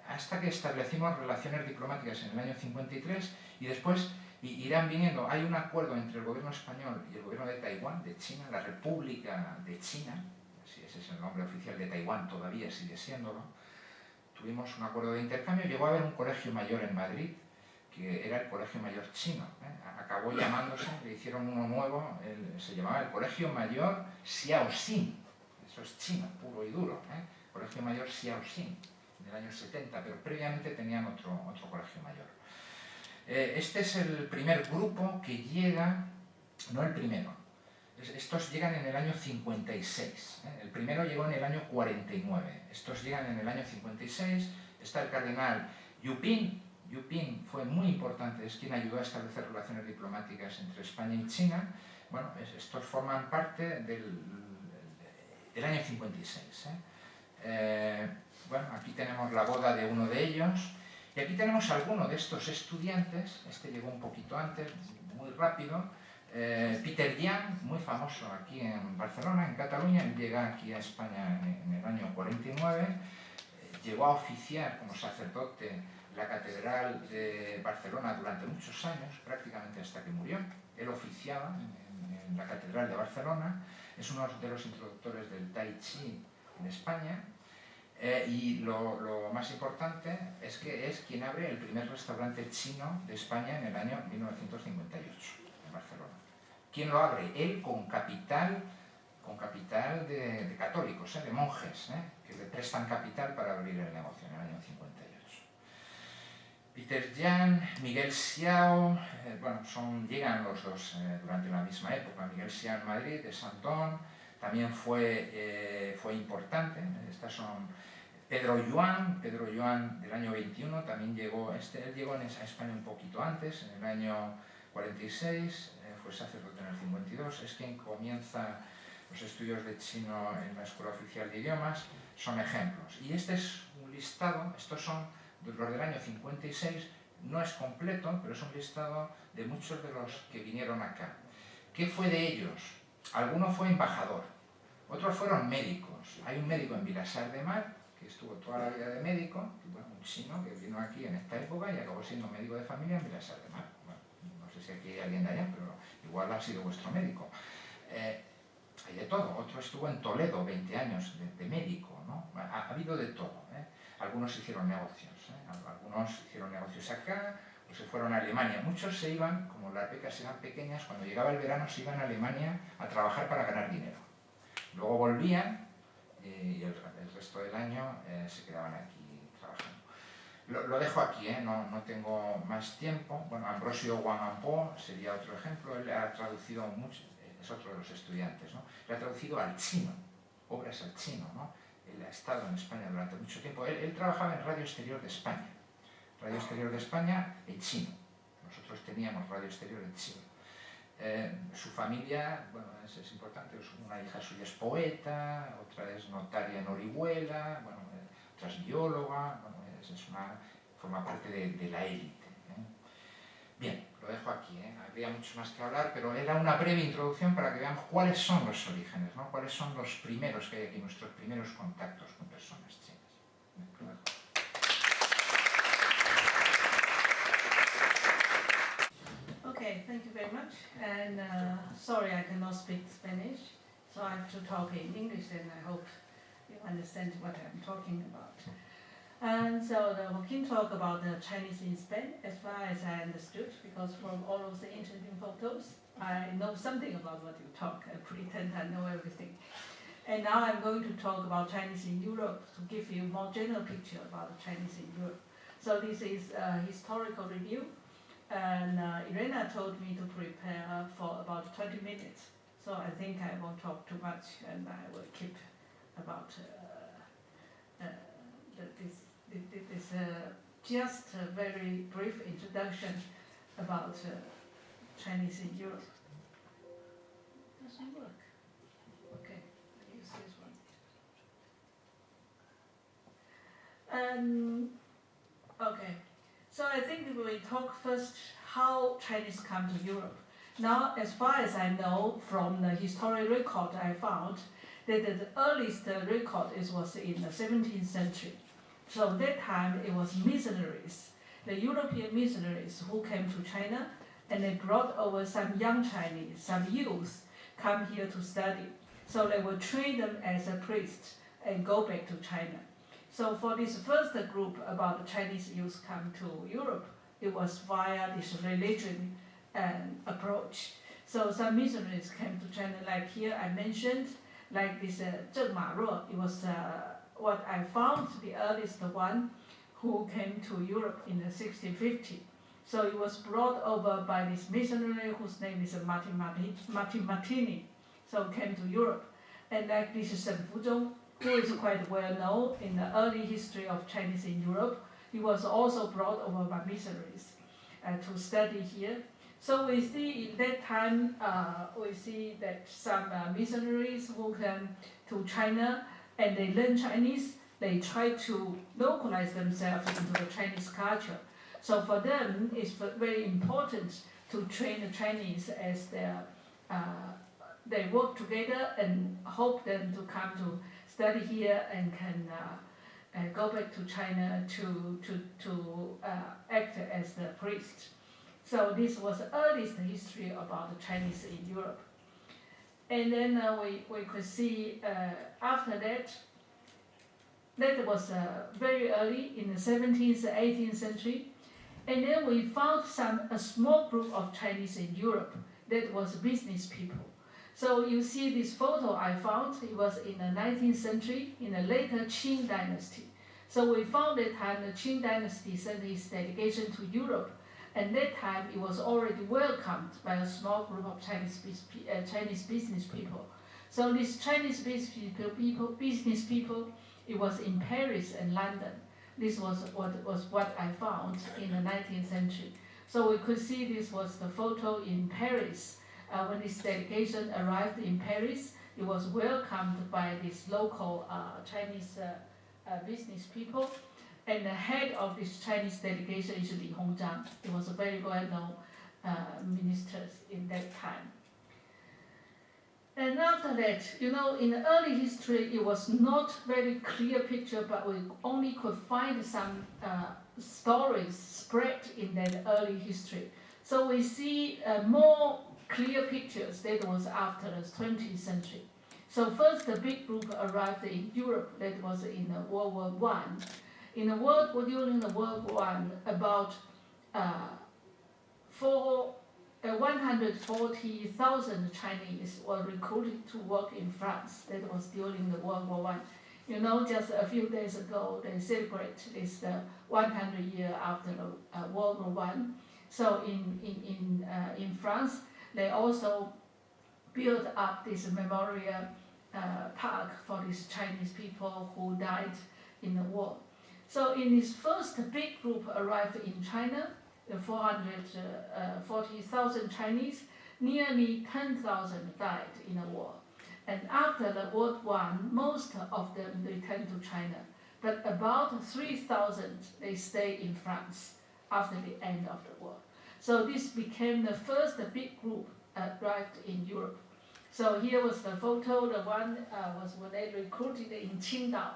hasta que establecimos relaciones diplomáticas en el año 53 y después irán viniendo. Hay un acuerdo entre el gobierno español y el gobierno de Taiwán, de China, la República de China, si ese es el nombre oficial de Taiwán, todavía sigue siéndolo. Tuvimos un acuerdo de intercambio, llegó a haber un colegio mayor en Madrid, que era el colegio mayor chino. Acabó llamándose, le hicieron uno nuevo, se llamaba el colegio mayor Xiaoxin, eso es chino, puro y duro, colegio mayor Xiaoxin, en el año 70, pero previamente tenían otro colegio mayor. Este es el primer grupo que llega, no el primero, estos llegan en el año 56, el primero llegó en el año 49, estos llegan en el año 56, está el cardenal Yupin fue muy importante, es quien ayudó a establecer relaciones diplomáticas entre España y China. Bueno, estos forman parte del año 56. Bueno, aquí tenemos la boda de uno de ellos. Y aquí tenemos alguno de estos estudiantes, este llegó un poquito antes, muy rápido, Peter Jinan, muy famoso aquí en Barcelona, en Cataluña, él llega aquí a España en el año 49, llegó a oficiar como sacerdote la Catedral de Barcelona durante muchos años, prácticamente hasta que murió. Él oficiaba en la Catedral de Barcelona, es uno de los introductores del Tai Chi en España. Y lo más importante es que es quien abre el primer restaurante chino de España en el año 1958, en Barcelona. ¿Quién lo abre? Él con capital de católicos, de monjes, que le prestan capital para abrir el negocio en el año 58. Peter Yan, Miguel Xiao, bueno, llegan los dos durante la misma época. Miguel Xiao en Madrid, de Santón, también fue importante. Estas son Pedro Yuan del año 21, también llegó, él llegó a España un poquito antes, en el año 46, fue sacerdote en el 52, es quien comienza los estudios de chino en la Escuela Oficial de Idiomas, son ejemplos. Y este es un listado, estos son los del año 56, no es completo, pero es un listado de muchos de los que vinieron acá. ¿Qué fue de ellos? Alguno fue embajador, otros fueron médicos. Hay un médico en Vilassar de Mar, que estuvo toda la vida de médico, bueno, un chino que vino aquí en esta época y acabó siendo médico de familia en Vilassar de Mar. Bueno, no sé si aquí hay alguien de allá, pero igual ha sido vuestro médico. Hay de todo. Otro estuvo en Toledo 20 años de médico, ¿no? Ha habido de todo. Algunos hicieron negocios, algunos hicieron negocios acá, o se fueron a Alemania. Muchos se iban, como las becas eran pequeñas, cuando llegaba el verano se iban a Alemania a trabajar para ganar dinero. Luego volvían y el resto del año se quedaban aquí trabajando. Lo dejo aquí, no tengo más tiempo. Bueno, Ambrosio Guangzhou sería otro ejemplo. Él ha traducido mucho, es otro de los estudiantes, ¿no? Él ha traducido al chino, obras al chino, ¿no? Él ha estado en España durante mucho tiempo. Él trabajaba en Radio Exterior de España. Radio Exterior de España en chino. Nosotros teníamos Radio Exterior en chino. Su familia, bueno, es importante, una hija suya es poeta, otra es notaria en Orihuela, bueno, otra es bióloga, bueno, forma parte de la élite. Bien, lo dejo aquí, habría mucho más que hablar, pero era una breve introducción para que veamos cuáles son los orígenes, ¿no? Cuáles son los primeros que hay aquí, nuestros primeros contactos con personas chinas. Lo dejo. Okay, thank you very much. And sorry, I cannot speak Spanish, so I have to talk in English, and I hope you understand what I'm talking about. And so Joaquín talked about the Chinese in Spain, as far as I understood, because from all of the interesting photos, I know something about what you talk. I pretend I know everything. And now I'm going to talk about Chinese in Europe to give you a more general picture about the Chinese in Europe. So this is a historical review. And Irena told me to prepare for about 20 minutes. So I think I won't talk too much, and I will keep about this just a very brief introduction about Chinese in Europe. It doesn't work. Okay, I use this one. Okay. So I think we will talk first how Chinese come to Europe. Now, as far as I know from the historical record I found, that the earliest record was in the 17th century. So that time it was missionaries, the European missionaries who came to China, and they brought over some young Chinese, some youths, come here to study. So they will train them as a priest and go back to China. So for this first group about the Chinese youth come to Europe, it was via this religion approach. So some missionaries came to China, like here I mentioned, like this Zheng Maruo. It was what I found the earliest one who came to Europe in the 1650. So it was brought over by this missionary whose name is Martin Martini. So came to Europe. And like this Shen Fuzhong, who is quite well known in the early history of Chinese in Europe. He was also brought over by missionaries to study here. So we see in that time, we see that some missionaries who came to China and they learn Chinese, they try to localize themselves into the Chinese culture. So for them, it's very important to train the Chinese as their, they work together and hope them to come to study here and can go back to China to act as the priest. So this was the earliest history about the Chinese in Europe. And then we could see after that, That was very early in the 17th, 18th century. And then we found a small group of Chinese in Europe that was business people. So you see this photo I found, it was in the 19th century, in the later Qing dynasty. So we found that time the Qing dynasty sent its delegation to Europe, and that time it was already welcomed by a small group of Chinese business people. So these Chinese business people, it was in Paris and London. This was what I found in the 19th century. So we could see this was the photo in Paris. When this delegation arrived in Paris, it was welcomed by these local Chinese business people. And the head of this Chinese delegation is Li Hongzhang. He was a very well-known minister in that time. And after that, you know, in the early history, it was not very clear picture, but we only could find some stories spread in that early history. So we see more clear pictures that was after the 20th century. So first, the big group arrived in Europe. That was in World War I. In the during the World War I, about 140,000 Chinese were recruited to work in France. That was during the World War I. You know, just a few days ago, they celebrate this 100 years after the World War I. So in France, they also built up this memorial park for these Chinese people who died in the war. So in this first big group arrived in China, the 440,000 Chinese, nearly 10,000 died in the war. And after the World War I, most of them returned to China. But about 3,000, they stayed in France after the end of the war. So this became the first big group arrived in Europe. So here was the photo. The one was when they recruited in Qingdao,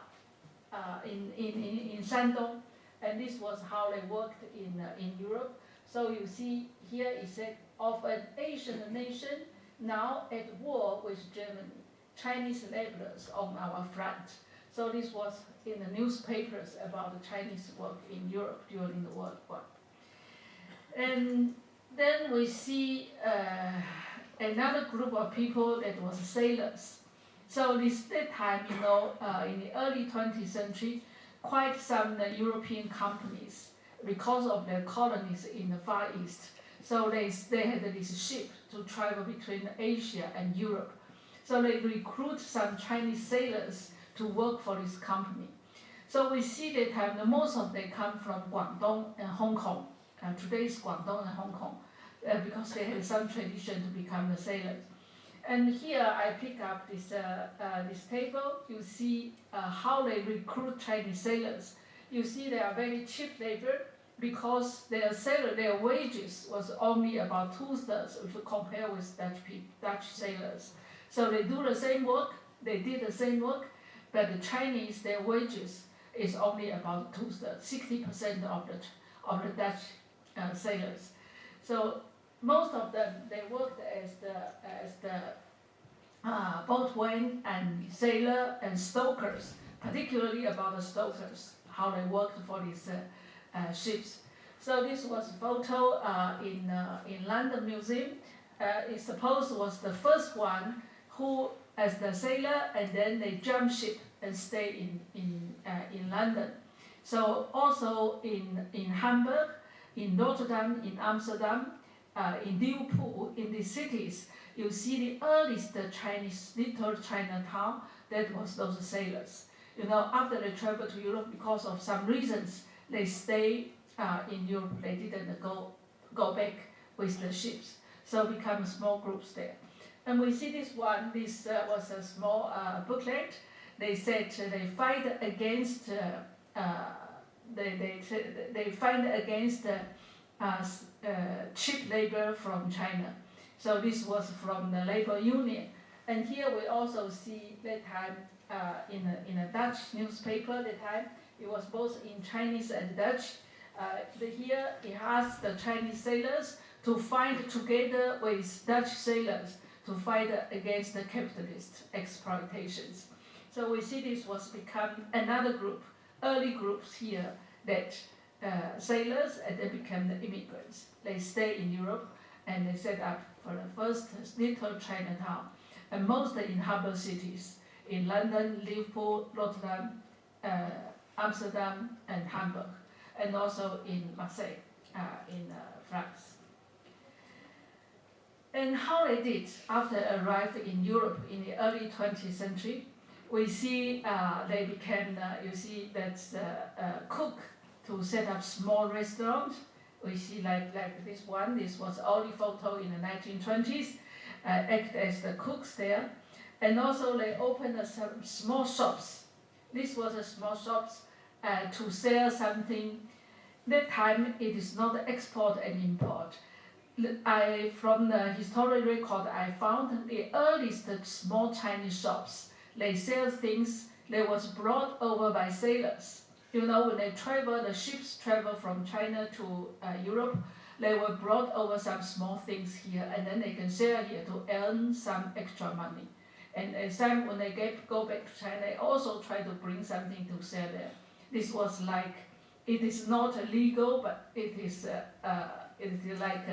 in Shandong, and this was how they worked in Europe. So you see here it said of an Asian nation now at war with Germany, Chinese laborers on our front. So this was in the newspapers about the Chinese work in Europe during the World War. And then we see another group of people that was sailors. So that time, you know, in the early 20th century, quite some European companies, because of their colonies in the Far East, so they had this ship to travel between Asia and Europe. So they recruit some Chinese sailors to work for this company. So we see that time, most of them come from Guangdong and Hong Kong. Today's Guangdong and Hong Kong, because they had some tradition to become the sailors. And here I pick up this table. You see how they recruit Chinese sailors. You see they are very cheap labor because their wages was only about 2/3 if you compare with Dutch sailors. So they do the same work, they did the same work, but the Chinese, their wages is only about 2/3, 60% of the Dutch sailors. So most of them, they worked as the boatmen and sailor and stokers, particularly about the stokers, how they worked for these ships. So this was a photo in London Museum. It supposed was the first one who, as the sailor, and then they jump ship and stay in London. So also in Hamburg, in Rotterdam, in Amsterdam, in Liverpool, in these cities, you see the earliest Chinese little Chinatown. That was those sailors. You know, after they traveled to Europe, because of some reasons, they stayed in Europe. They didn't go back with the ships, so become small groups there. And we see this one. This was a small booklet. They said they fight against. They fight against cheap labor from China. So this was from the labor union. And here we also see that time in a Dutch newspaper. That time it was both in Chinese and Dutch. Here it asked the Chinese sailors to fight together with Dutch sailors to fight against the capitalist exploitations. So we see this was become another group, early groups here that sailors, and they became the immigrants. They stay in Europe and they set up for the first little Chinatown, and most in harbour cities in London, Liverpool, Rotterdam, Amsterdam, and Hamburg, and also in Marseille, in France. And how they did after arriving in Europe in the early 20th century, we see they became, you see, that's cook to set up small restaurants. We see like this one, this was early photo in the 1920s, act as the cooks there. And also they opened some small shops. This was a small shops to sell something. That time it is not export and import. From the historical record I found the earliest small Chinese shops, they sell things that was brought over by sailors. You know, when they travel, the ships travel from China to Europe, they were brought over some small things here, and then they can sell here to earn some extra money. And some, when they go back to China, they also try to bring something to sell there. This was like, it is not legal, but it is like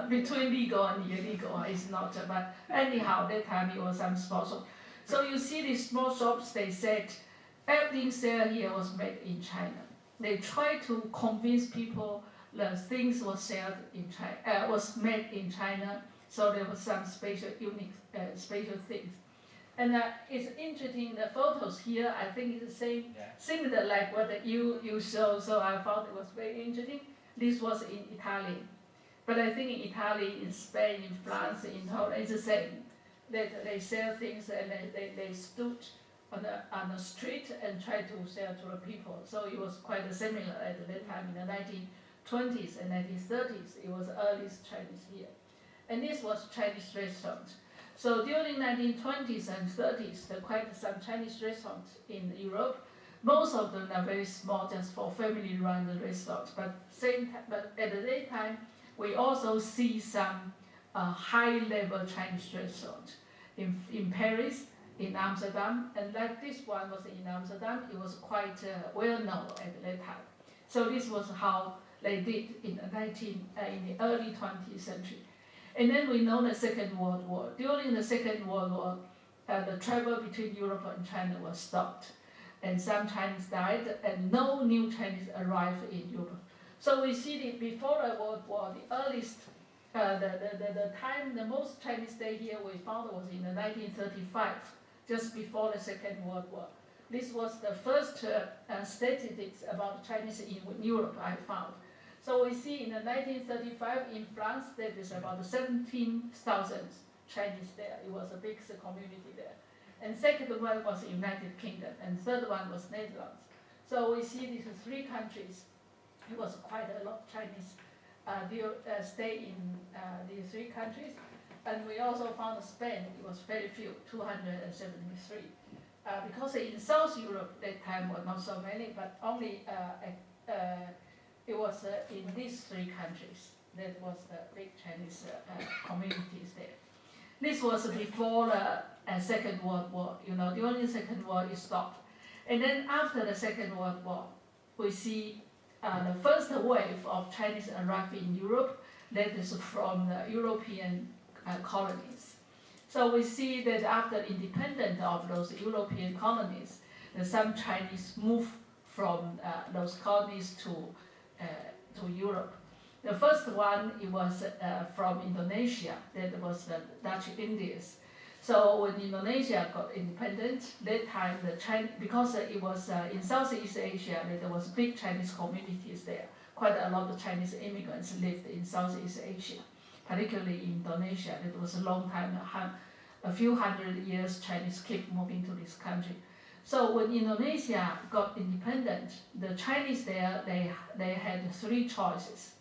between legal and illegal. It's not, but anyhow, that time it was some small shop. So you see these small shops, they said, everything sold here was made in China. They tried to convince people that things were sold in China, was made in China. So there was some special, unique, special things. And it's interesting. The photos here, I think it's the same, similar like what you show. So I found it was very interesting. This was in Italy, but I think in Italy, in Spain, in France, in Holland, it's the same. They sell things and they stood on the street and tried to sell to the people. So it was quite similar at that time in the 1920s and 1930s. It was earliest Chinese here. And this was Chinese restaurant. So during 1920s and 30s, there were quite some Chinese restaurants in Europe. Most of them are very small, just for family-run restaurants. But at the same time, we also see some high-level Chinese restaurants in Paris, in Amsterdam, and like this one was in Amsterdam. It was quite well known at that time. So this was how they did in the early 20th century. And then we know the Second World War. During the Second World War, the travel between Europe and China was stopped. And some Chinese died, and no new Chinese arrived in Europe. So we see that before the World War, the earliest, the time, the most Chinese stay here we found was in 1935, just before the Second World War. This was the first statistics about Chinese in Europe I found. So we see in 1935 in France, there is about 17,000 Chinese there. It was a big community there. And second one was United Kingdom, and third one was Netherlands. So we see these three countries. It was quite a lot of Chinese stay in these three countries. And we also found Spain, it was very few, 273. Because in South Europe, that time were not so many, but only it was in these three countries. That was the big Chinese communities there. This was before the Second World War. You know, during the Second War, it stopped. And then after the Second World War, we see the first wave of Chinese arriving in Europe. That is from the European colonies. So we see that after independence of those European colonies, some Chinese moved from those colonies to Europe. The first one, it was from Indonesia. That was the Dutch Indies. So when Indonesia got independent, that time because it was in Southeast Asia, there was big Chinese communities there. Quite a lot of Chinese immigrants lived in Southeast Asia, particularly in Indonesia. It was a long time, a few hundred years, Chinese keep moving to this country. So when Indonesia got independent, the Chinese there, they had three choices.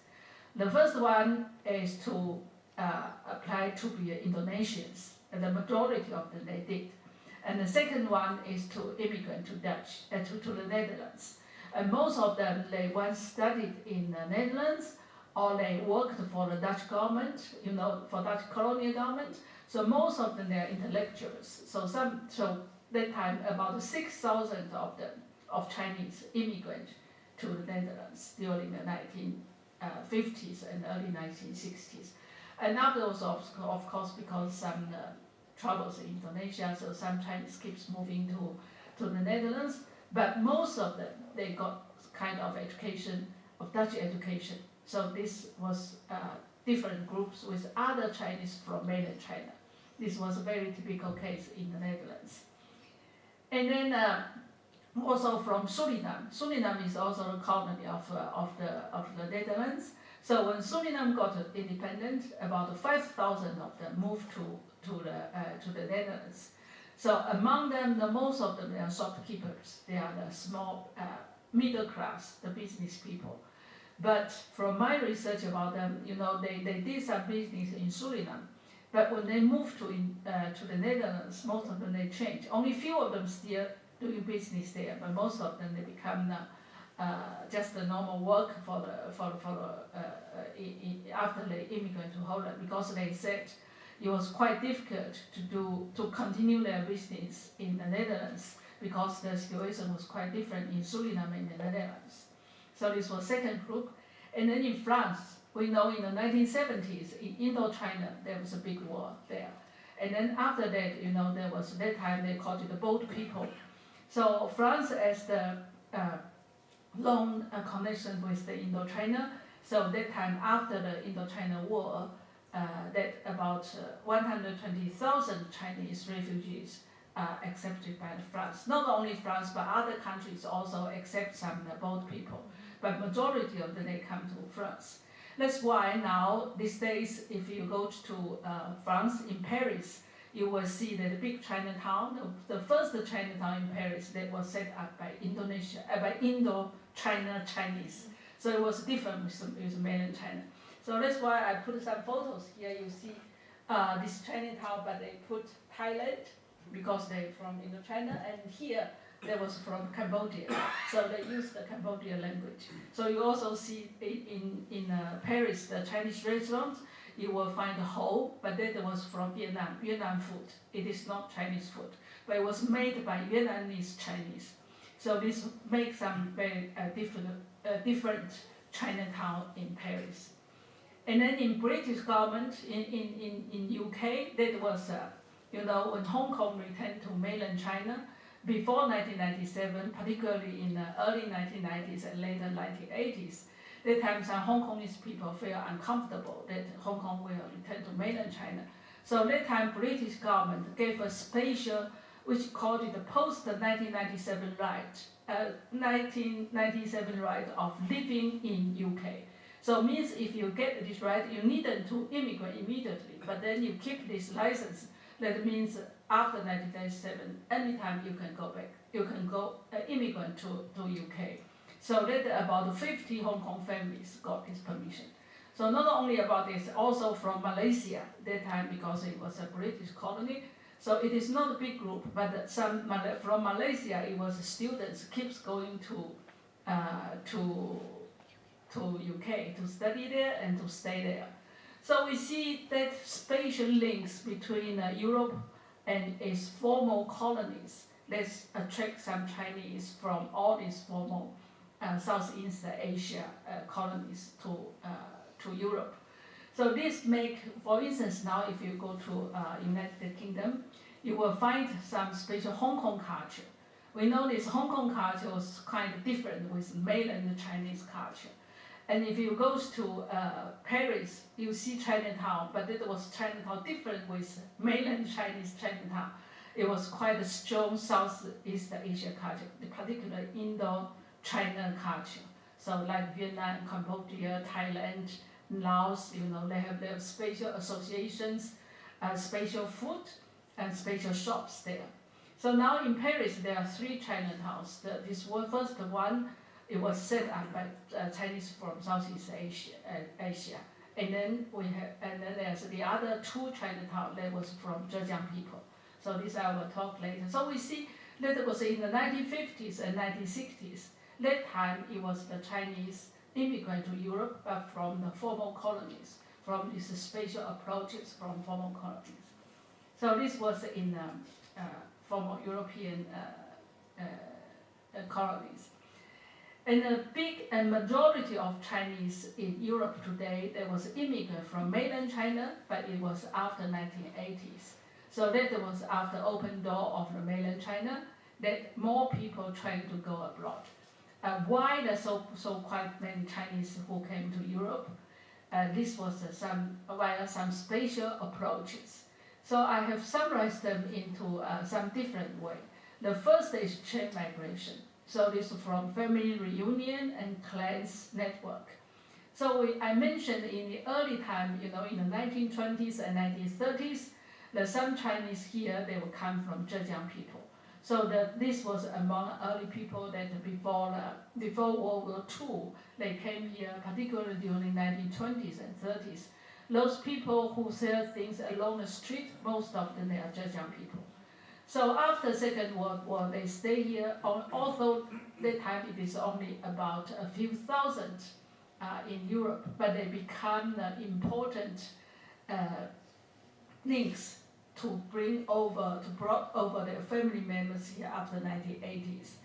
The first one is to apply to be Indonesians, and the majority of them they did. And the second one is to immigrate to the Netherlands. And most of them, they once studied in the Netherlands, or they worked for the Dutch government, you know, for Dutch colonial government. So most of them, they are intellectuals. So that time about 6,000 of them, of Chinese immigrant to the Netherlands during the 1950s and early 1960s. And afterwards, of course, because some troubles in Indonesia, so some Chinese keeps moving to the Netherlands, but most of them, they got kind of education, of Dutch education. So this was different groups with other Chinese from mainland China. This was a very typical case in the Netherlands. And then also from Suriname. Suriname is also a colony of the Netherlands. So when Suriname got independent, about 5,000 of them moved to the Netherlands. So among them, most of them are shopkeepers. They are the small middle class, the business people. But from my research about them, they did some business in Suriname. But when they moved to the Netherlands, most of them they changed. Only few of them still doing business there, but most of them they become just the normal work after they immigrate to Holland, because they said it was quite difficult to continue their business in the Netherlands because the situation was quite different in Suriname and the Netherlands. So this was second group. And then in France, we know in the 1970s, in Indochina, there was a big war there. And then after that, there was, that time they called it the boat people. So France has the long connection with the Indochina. So that time after the Indochina war, that about 120,000 Chinese refugees are accepted by France. Not only France, but other countries also accept some boat people. But majority of them, they come to France. That's why now, these days, if you go to France, in Paris, you will see that the big Chinatown, the first Chinatown in Paris, that was set up by Indo-China Chinese. So it was different with mainland China. So that's why I put some photos here. You see this Chinatown, but they put Thailand because they're from Indochina, and here that was from Cambodia. So they used the Cambodian language. So you also see in Paris, the Chinese restaurants, you will find a hole, but that was from Vietnam food. It is not Chinese food, but it was made by Vietnamese Chinese. So this makes some very different Chinatown in Paris. And then in British government, in UK, that was, when Hong Kong returned to mainland China, before 1997, particularly in the early 1990s and later 1980s, that time some Hong Kongese people feel uncomfortable that Hong Kong will return to mainland China. So that time British government gave a special, which called it the post-1997 right of living in UK. So it means if you get this right, you needn't to immigrate immediately, but then you keep this license. That means after 1997, anytime you can go back, you can go immigrant to UK. So that about 50 Hong Kong families got this permission. So not only about this, also from Malaysia, that time because it was a British colony. So it is not a big group, but some from Malaysia, it was students keeps going to UK to study there and to stay there. So we see that spatial links between Europe and its formal colonies. Let's attract some Chinese from all these formal Southeast Asia colonies to Europe. So this make, for instance, now if you go to United Kingdom, you will find some special Hong Kong culture. We know this Hong Kong culture was kind of different with mainland Chinese culture. And if you go to Paris, you see Chinatown, but it was Chinatown different with mainland Chinese Chinatown. It was quite a strong Southeast Asia culture, particularly Indo-China culture. So like Vietnam, Cambodia, Thailand, Laos, they have their spatial associations, spatial food, and spatial shops there. So now in Paris, there are 3 Chinatowns. This first one, it was set up by Chinese from Southeast Asia. And then there's the other 2 Chinatown that was from Zhejiang people. So this I will talk later. So we see that it was in the 1950s and 1960s. That time it was the Chinese immigrant to Europe, but from the formal colonies, from these spatial approaches from formal colonies. So this was in former European colonies. And a big majority of Chinese in Europe today, there was immigrant from mainland China, but it was after 1980s. So that was after open door of the mainland China, that more people trying to go abroad. Why there's so quite many Chinese who came to Europe? This was via some spatial approaches. So I have summarized them into some different way. The first is chain migration. So this is from family reunion and clans network. So I mentioned in the early time, in the 1920s and 1930s, that some Chinese here, they will come from Zhejiang people. So this was among early people that before World War II, they came here, particularly during the 1920s and 30s. Those people who sell things along the street, most of them they are Zhejiang people. So after Second World War, they stay here, although that time it is only about a few thousand in Europe, but they become important links to bring over, brought over their family members here after 1980s.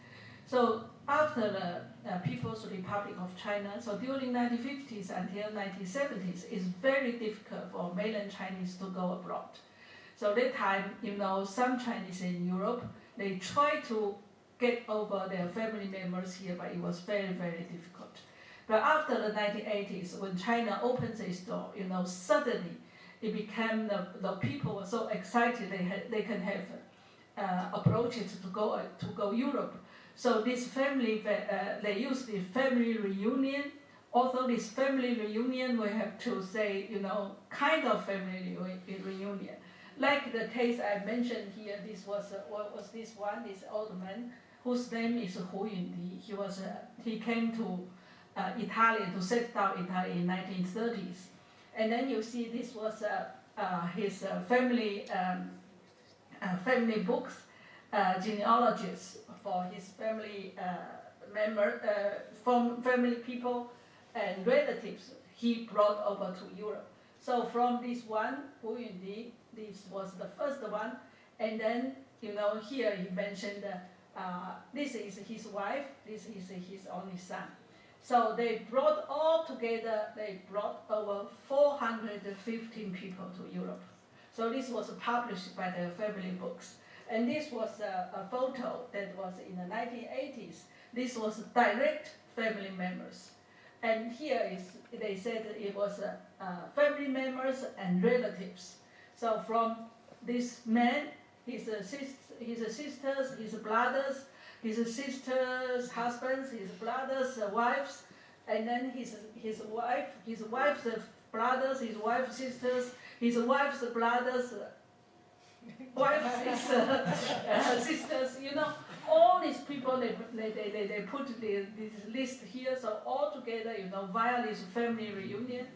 So after the People's Republic of China, so during 1950s until 1970s, it's very difficult for mainland Chinese to go abroad. So that time, some Chinese in Europe, they try to get over their family members here, but it was very, very difficult. But after the 1980s, when China opens its door, suddenly it became the people were so excited they can have approaches to go Europe. So this family, they use the family reunion. Although this family reunion, we have to say, kind of family reunion. Like the case I mentioned here, this was what was this one? This old man whose name is Hu Yunli. He came to Italy to set down Italy in 1930s, and then you see this was his family books, genealogies for his family from family people and relatives he brought over to Europe. So from this one, Hu Yunli, this was the first one, and then here he mentioned this is his wife, this is his only son. So they brought all together, they brought over 415 people to Europe. So this was published by the family books. And this was a photo that was in the 1980s. This was direct family members. And here they said it was family members and relatives. So from this man, his sisters, his brothers, his sisters' husbands, his brothers' wives, and then his wife's brothers, his wife's sisters, his wife's brothers, wife's sisters. All these people they put this list here. So all together, via this family reunion,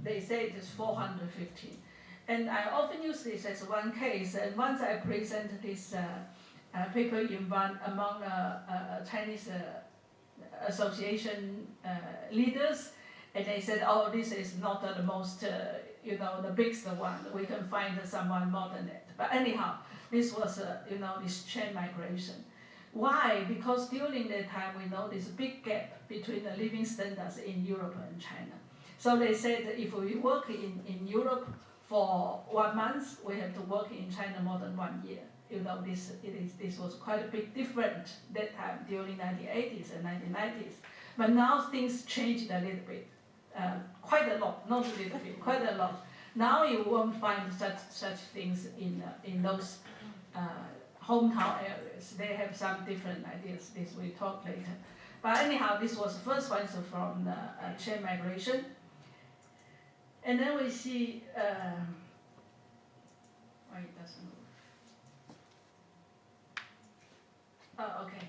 they say it is 415. And I often use this as one case. And once I present this paper among Chinese association leaders, and they said, "Oh, this is not the most, the biggest one. We can find someone more than that." But anyhow, this was, this chain migration. Why? Because during that time, we know there's a big gap between the living standards in Europe and China. So they said that if we work in Europe for 1 month, we have to work in China more than 1 year. This was quite a big difference that time during 1980s and 1990s. But now things changed a little bit, quite a lot, not a little bit, quite a lot. Now you won't find such things in those hometown areas. They have some different ideas. This we'll talk later. But anyhow, this was the first one, so from chain migration. And then we see, why it doesn't move. Oh, okay.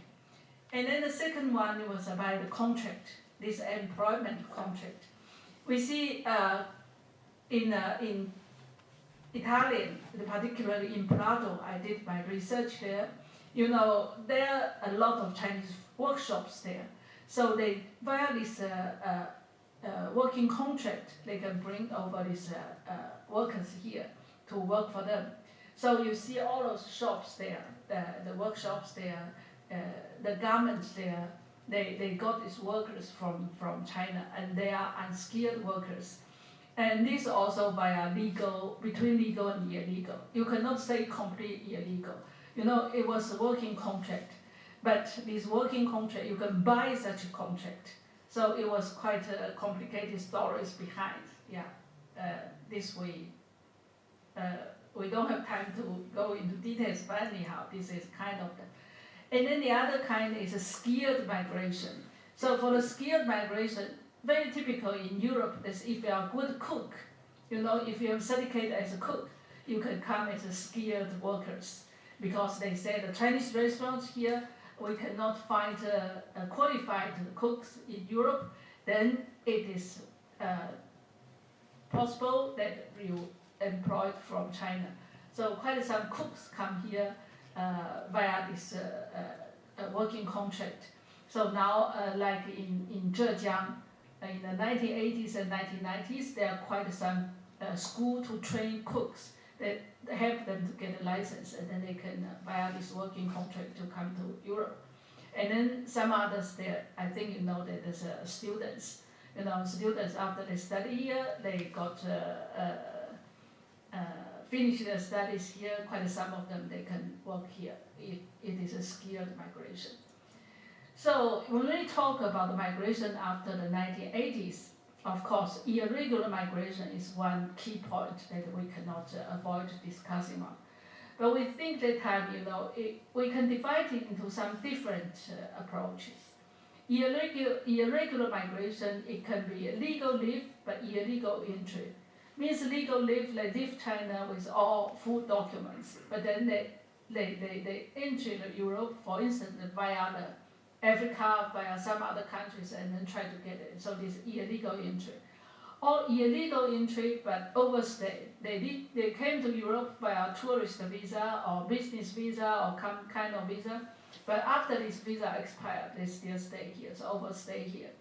And then the second one was about the contract, this employment contract. We see in Italian, particularly in Prato, I did my research there. There are a lot of Chinese workshops there. So they, via this working contract, they can bring over these workers here to work for them. So you see all those shops there, the workshops there, the garments there. They got these workers from China, and they are unskilled workers. And this also via legal, between legal and illegal. You cannot say completely illegal. You know, it was a working contract, but this working contract, you can buy such a contract. So it was quite complicated stories behind. Yeah, this we don't have time to go into details, but anyhow, this is kind of the. And then the other kind is a skilled migration. So for the skilled migration, very typical in Europe is if you are a good cook, you know, if you are certificated as a cook, you can come as a skilled workers. Because they say the Chinese restaurants here, we cannot find qualified cooks in Europe, then it is possible that you employed from China. So quite some cooks come here via this working contract. So now, like in Zhejiang, in the 1980s and 1990s, there are quite some school to train cooks that help them to get a license, and then they can, via this working contract, to come to Europe. And then some others there, I think you know that there's students. You know, students after they study here, they got finish their studies here. Quite some of them they can work here. It is a skilled migration. So when we talk about the migration after the 1980s, of course, irregular migration is one key point that we cannot avoid discussing on. But we think that time, you know, we can divide it into some different approaches. Irregular migration, it can be a legal leave, but illegal entry. Means legal leave, they leave China with all full documents, but then they enter Europe, for instance, via the Africa, via some other countries, and then try to get it. So this illegal entry. Or illegal entry, but overstay. They came to Europe via tourist visa or business visa or kind of visa, but after this visa expired, they still stay here, so overstay here.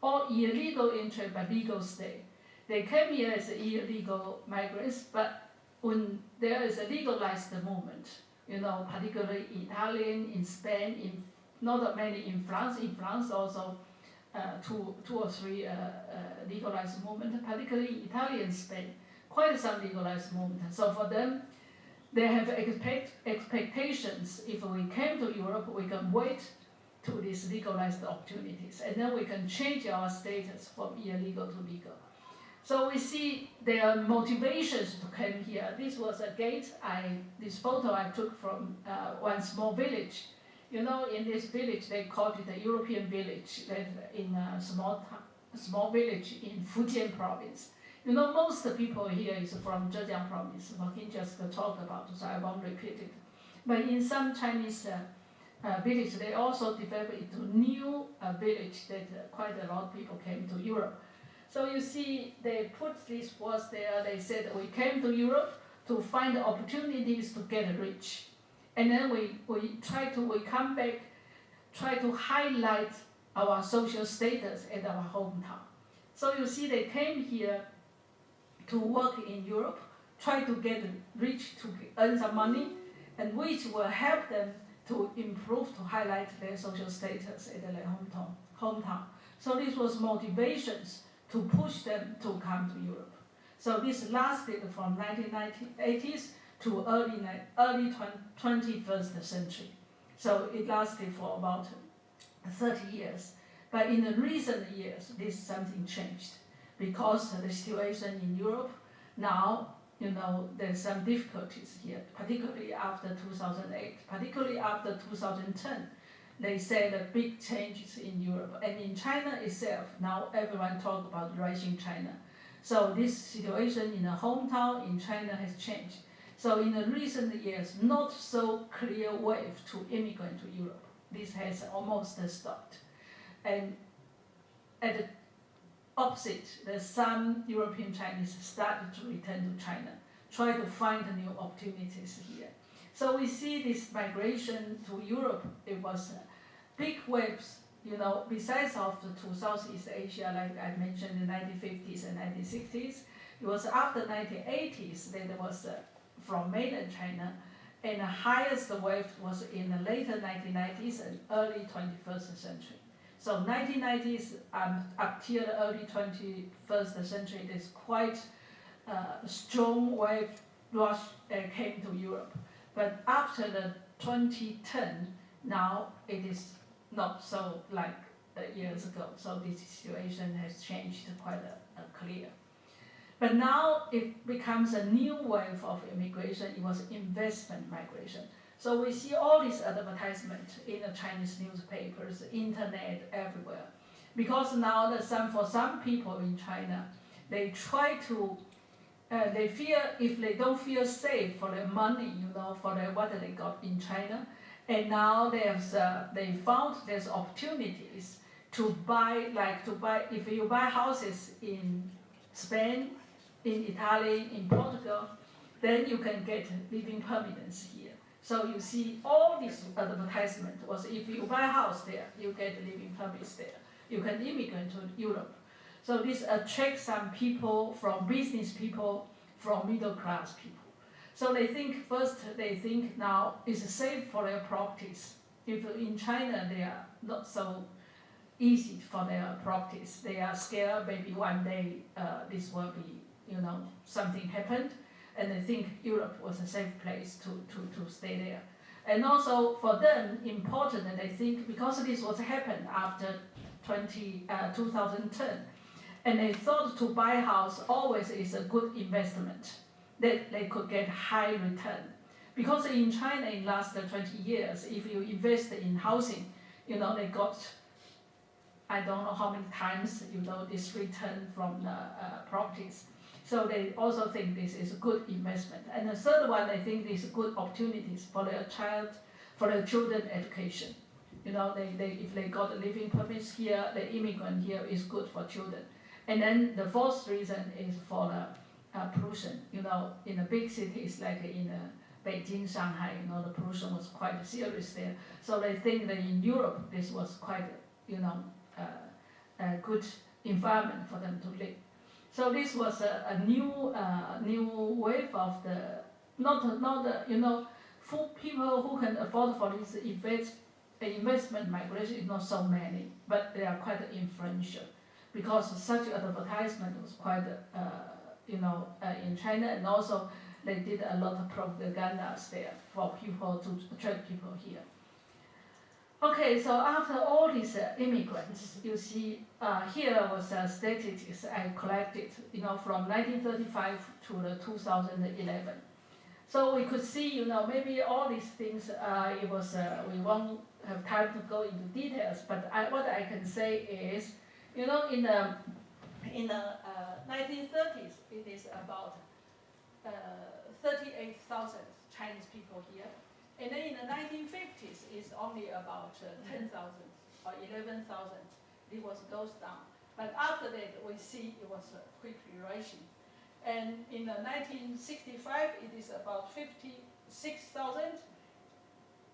Or illegal entry, but legal stay. They came here as illegal migrants, but when there is a legalized movement, you know, particularly in Italian, in Spain, in not many in France. In France also, two or three legalized movement, particularly Italian, Spain, quite some legalized movement. So for them, they have expectations. If we came to Europe, we can wait to these legalized opportunities, and then we can change our status from illegal to legal. So we see their motivations to come here. This was a gate. This photo I took from one small village. You know, in this village, they called it a European village, that in a small village in Fujian province. You know, most people here is from Zhejiang province. Joaquín just talked about, so I won't repeat it. But in some Chinese village, they also developed into new village that quite a lot of people came to Europe. So you see, they put this was there. They said we came to Europe to find opportunities to get rich. And then we come back, try to highlight our social status at our hometown. So you see, they came here to work in Europe, try to get rich, to earn some money, and which will help them to improve, to highlight their social status at their hometown. So this was motivations to push them to come to Europe. So this lasted from 1980s to early 21st century. So it lasted for about 30 years. But in the recent years, something changed because the situation in Europe now, you know, there's some difficulties here, particularly after 2008, particularly after 2010. They say the big changes in Europe. And in China itself, now everyone talk about rising China. So this situation in the hometown in China has changed. So in the recent years, not so clear wave to immigrant to Europe. This has almost stopped. And at the opposite, some European Chinese started to return to China, try to find new opportunities here. So we see this migration to Europe. It was big waves, you know, besides of to Southeast Asia, like I mentioned in the 1950s and 1960s. It was after 1980s that there was from mainland China, and the highest wave was in the later 1990s and early 21st century. So 1990s up till the early 21st century, there's quite a strong wave rush came to Europe. But after the 2010, now it is not so like years ago. So this situation has changed quite clear. But now it becomes a new wave of immigration. It was investment migration. So we see all these advertisements in the Chinese newspapers, internet, everywhere. Because now for some people in China, they try to, they fear if they don't feel safe for their money, for what they got in China. And now they found there's opportunities to buy, if you buy houses in Spain, in Italy, in Portugal, then you can get living permanence here. So you see all this advertisement was if you buy a house there, you get living permits there. You can immigrate to Europe. So this attracts some people from business people, from middle class people. So they think now it's safe for their properties. If in China they are not so easy for their properties, they are scared maybe one day this will be, something happened, and they think Europe was a safe place to stay there. And also for them, important, and they think because this was happened after 2010, and they thought to buy a house always is a good investment, that they could get high return. Because in China in last 20 years, if you invest in housing, they got, I don't know how many times, this return from the properties. So they also think this is a good investment. And the third one, I think this is good opportunities for their children education. If they got living permits here, the immigrant here is good for children. And then the fourth reason is for the pollution. In the big cities like in Beijing, Shanghai, the pollution was quite serious there. So they think that in Europe, this was quite, a good environment for them to live. So this was a new wave of the for people who can afford for this investment migration is not so many, but they are quite influential because such advertisement was quite in China, and also they did a lot of propaganda there for people to attract people here. Okay, so after all these immigrants, you see here was statistics I collected, from 1935 to the 2011. So we could see, maybe all these things, it was we won't have time to go into details, but what I can say is, in the 1930s, it is about 38,000 Chinese people here. And then in the 1950s, it's only about 10,000 or 11,000. It goes down. But after that, we see it was quickly rising. And in the 1965, it is about 56,000.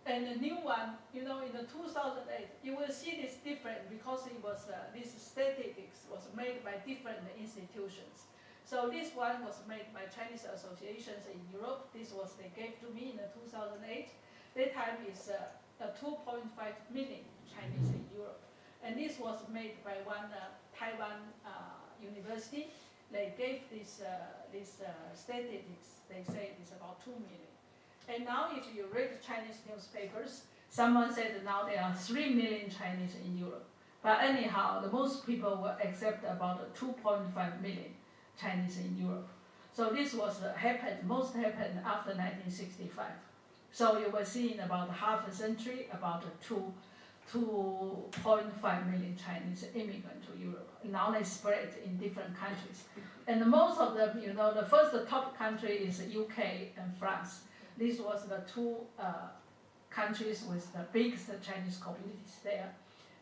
And the new one, in the 2008, you will see this different because it was this statistics was made by different institutions. So this one was made by Chinese associations in Europe. This was they gave to me in 2008. That time is 2.5 million Chinese in Europe. And this was made by one Taiwan university. They gave this statistics. They say it's about 2 million. And now if you read Chinese newspapers, someone said now there are 3 million Chinese in Europe. But anyhow, the most people will accept about 2.5 million Chinese in Europe. So this was most happened after 1965. So you will see in about half a century, about 2.5 million Chinese immigrant to Europe. Now they spread in different countries. And most of them, the first top country is UK and France. This was the two countries with the biggest Chinese communities there.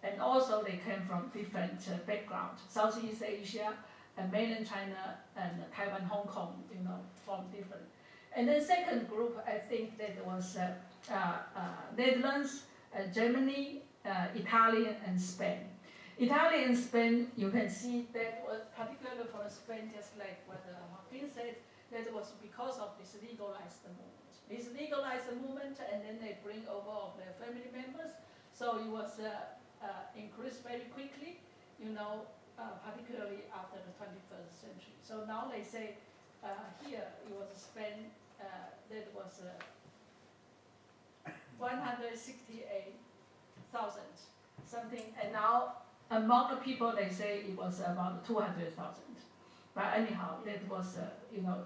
And also they came from different backgrounds. Southeast Asia, and mainland China, and Taiwan, Hong Kong, from different. And then second group, I think that was Netherlands, Germany, Italy, and Spain. Italy and Spain, you can see that was particularly for Spain, just like what Joaquín said, that was because of this legalized legalized the movement. It's legalized the movement, and then they bring over all their family members. So it was increased very quickly, particularly after the 21st century. So now they say here it was spent, that was 168,000 something, and now among the people they say it was about 200,000. But anyhow, that was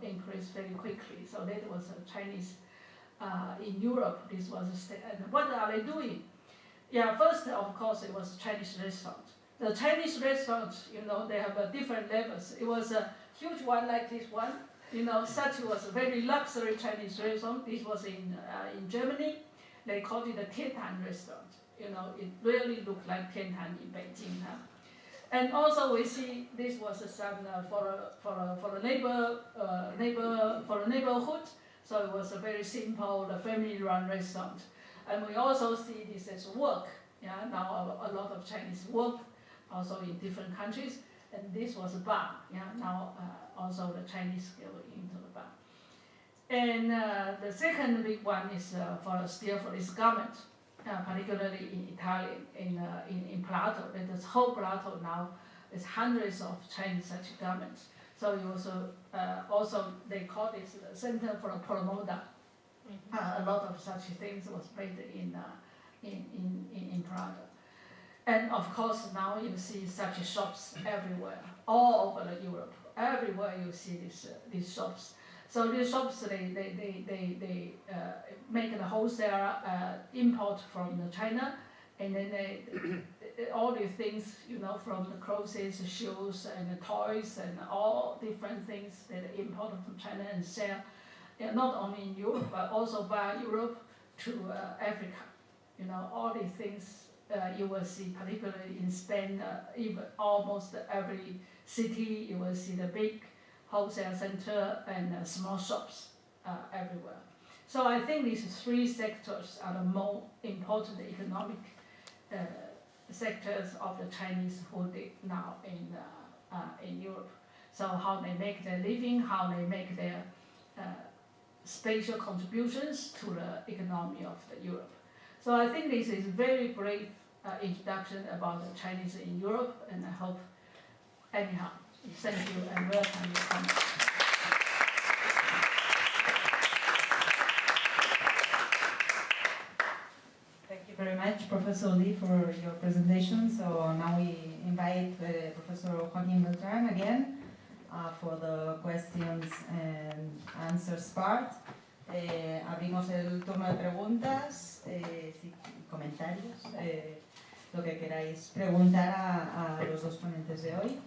increased very quickly. So that was Chinese in Europe. This was and what are they doing? Yeah, first of course it was Chinese restaurant. The Chinese restaurants, they have different levels. It was a huge one like this one. Such was a very luxury Chinese restaurant. This was in Germany. They called it a Tiantan restaurant. It really looked like Tiantan in Beijing. Huh? And also we see this was some for the neighborhood. So it was a very simple, family-run restaurant. And we also see this as work. Yeah, now a lot of Chinese work also in different countries. And this was a bar. Yeah, now also the Chinese go into the bar. And the second big one is still for this garment, particularly in Italy, in Prato. And this whole Prato now is hundreds of Chinese such garments. So it was also they call this the Center for Promoda. A lot of such things was made in Prato. And of course now you see such shops everywhere, all over Europe. Everywhere you see these shops. So these shops they make the wholesale import from China, and then all these things from the clothes, shoes, and the toys, and all different things that they import from China and sell, not only in Europe but also by Europe to Africa. All these things. You will see, particularly in Spain, even almost every city, you will see the big wholesale center and small shops everywhere. So I think these three sectors are the more important economic sectors of the Chinese food now in Europe. So how they make their living, how they make their spatial contributions to the economy of Europe. So I think this is a very brief introduction about the Chinese in Europe, and I hope, anyhow, thank you and welcome your comments. Thank you very much, Professor Li, for your presentation. So now we invite Professor Joaquín Beltrán again for the questions and answers part. Abrimos el turno de preguntas, comentarios, lo que queráis preguntar a los dos ponentes de hoy.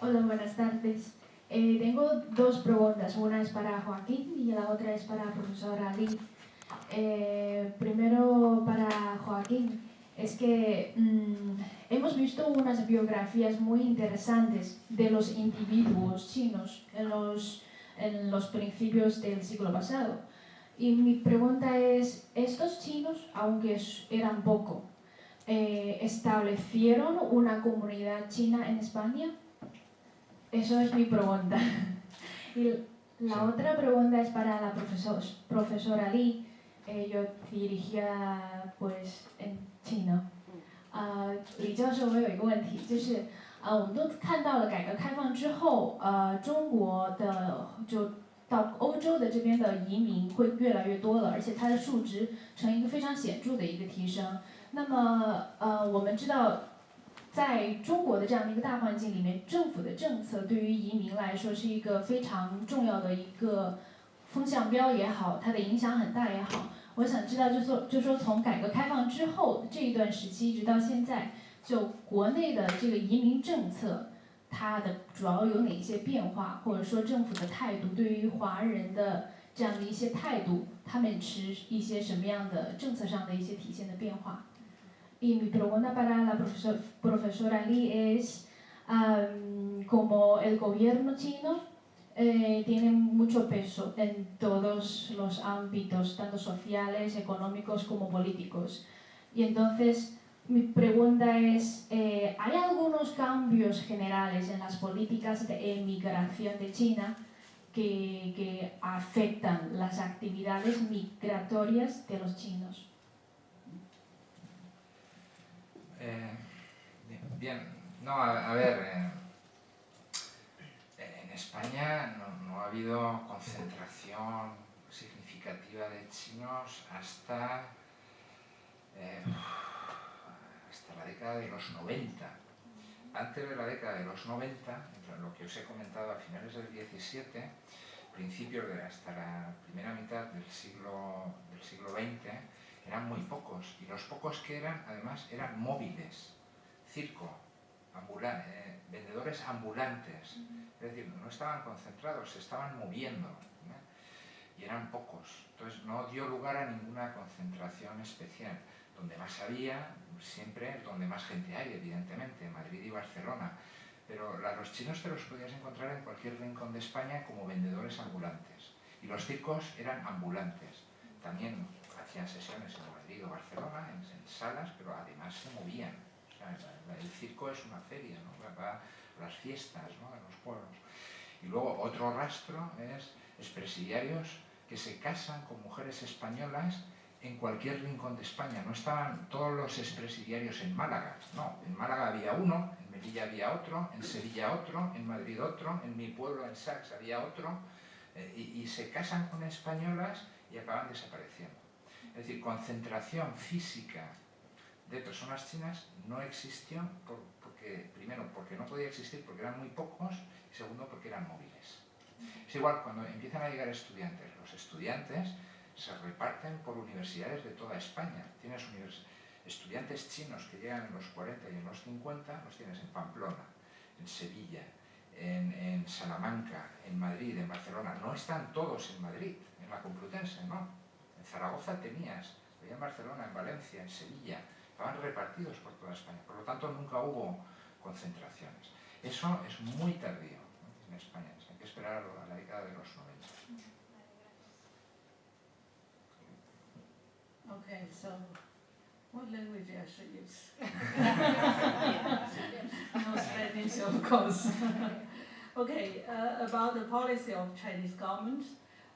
Hola, buenas tardes. Tengo dos preguntas. Una es para Joaquín y la otra es para la profesora Li. Primero para Joaquín. Es que hemos visto unas biografías muy interesantes de los individuos chinos en los principios del siglo pasado. Y mi pregunta es, ¿estos chinos, aunque eran poco, establecieron una comunidad china en España? Eso es mi pregunta. Y la otra pregunta es para la profesora Li. Yo dirigía pues en chino。李教授，我有一个问题，就是我们都看到了改革开放之后，中国的就到欧洲的这边的移民会越来越多了，而且它的数值呈一个非常显著的一个提升。那么我们知道，在中国的这样的一个大环境里面，政府的政策对于移民来说是一个非常重要的一个风向标也好，它的影响很大也好。我想知道，就说从改革开放之后这一段时期一直到现在，就国内的这个移民政策，它的主要有哪些变化，或者说政府的态度对于华人的这样的一些态度，他们持一些什么样的政策上的一些体现的变化。Y mi pregunta para la profesora Li es, como el gobierno chino tiene mucho peso en todos los ámbitos, tanto sociales, económicos como políticos. Y entonces, mi pregunta es, ¿hay algunos cambios generales en las políticas de emigración de China que afectan las actividades migratorias de los chinos? Bien, no, a ver, en España no ha habido concentración significativa de chinos hasta la década de los 90. Antes de la década de los 90, lo que os he comentado a finales del 17, principios hasta la primera mitad del siglo XX, eran muy pocos, y los pocos que eran, además, eran móviles, circo, vendedores ambulantes, es decir, no estaban concentrados, se estaban moviendo, y eran pocos. Entonces no dio lugar a ninguna concentración especial. Donde más había, siempre donde más gente hay, evidentemente, Madrid y Barcelona. Pero los chinos te los podías encontrar en cualquier rincón de España como vendedores ambulantes. Y los circos eran ambulantes. También hacían sesiones en Madrid o Barcelona, en salas, pero además se movían. O sea, el circo es una feria, ¿no? Va a las fiestas, ¿no?, de los pueblos. Y luego otro rastro es expresidiarios que se casan con mujeres españolas en cualquier rincón de España. No estaban todos los expresidiarios en Málaga, no. En Málaga había uno, en Melilla había otro, en Sevilla otro, en Madrid otro, en mi pueblo, en Sax, había otro, y se casan con españolas y acaban desapareciendo. Es decir, concentración física de personas chinas no existió, primero porque no podía existir porque eran muy pocos, y segundo porque eran móviles. Es igual cuando empiezan a llegar estudiantes. Los estudiantes se reparten por universidades de toda España. Tienes estudiantes chinos que llegan en los 40 y en los 50, los tienes en Pamplona, en Sevilla, en Salamanca, en Madrid, en Barcelona. No están todos en Madrid, en la Complutense, no. En Zaragoza tenías, había en Barcelona, en Valencia, en Sevilla. Estaban repartidos por toda España. Por lo tanto, nunca hubo concentraciones. Eso es muy tardío, ¿no?, en España. Hay que esperar a la década de los 90. Okay, so what language I should use? No Spanish, of course. Okay, about the policy of Chinese government,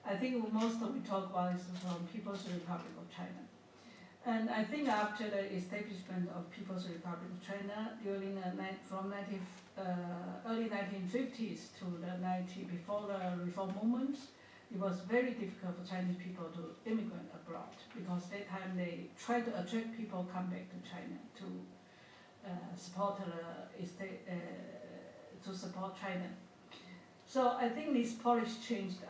I think most of we talk about is from People's Republic of China. And I think after the establishment of People's Republic of China during from early 1950s to before the reform movement, it was very difficult for Chinese people to immigrate abroad because that time they tried to attract people come back to China to support China. So I think this policy changed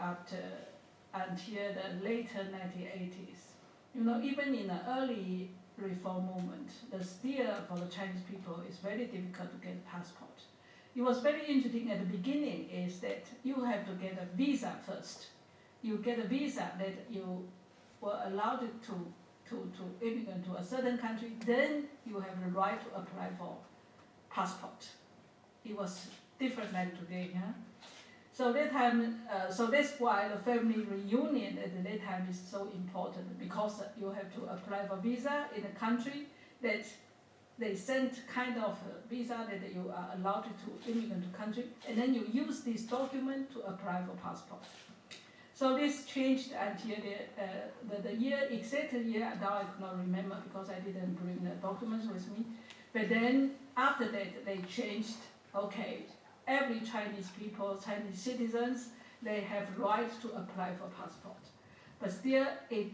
until the later 1980s. You know, even in the early reform movement, the steer for the Chinese people is very difficult to get a passport. It was very interesting at the beginning is that you have to get a visa first. You get a visa that you were allowed to immigrate to a certain country, then you have the right to apply for passport. It was different like today, huh? So that time, so that's why the family reunion at that time is so important because you have to apply for visa in a country that they sent kind of a visa that you are allowed to immigrate to country, and then you use this document to apply for passport. So this changed until the year, exact year, now I cannot remember because I didn't bring the documents with me. But then after that, they changed, okay, every Chinese people, Chinese citizens, they have right to apply for passport. But still, in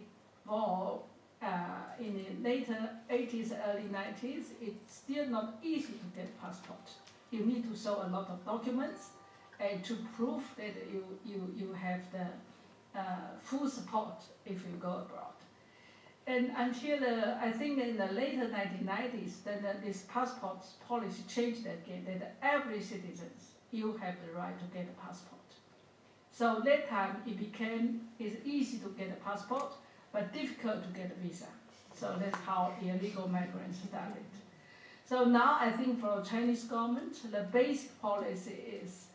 the later 80s, early 90s, it's still not easy to get passport. You need to show a lot of documents and to prove that you have the full support if you go abroad. And until I think in the later 1990s, then this passport policy changed again, that every citizen, you have the right to get a passport. So that time it's easy to get a passport, but difficult to get a visa. So that's how illegal migrants started. So now I think for Chinese government, the basic policy is,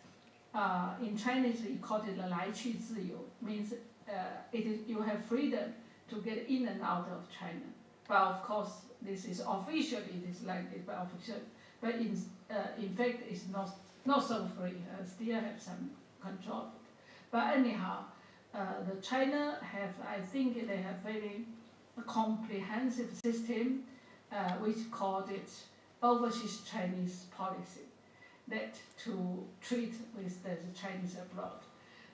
in Chinese we call it 来去自由, means you have freedom to get in and out of China. But of course, this is officially it is like this, but in fact it's not so free. Still have some control. But anyhow, the China have, I think they have very comprehensive system, which called it overseas Chinese policy, that to treat with the Chinese abroad.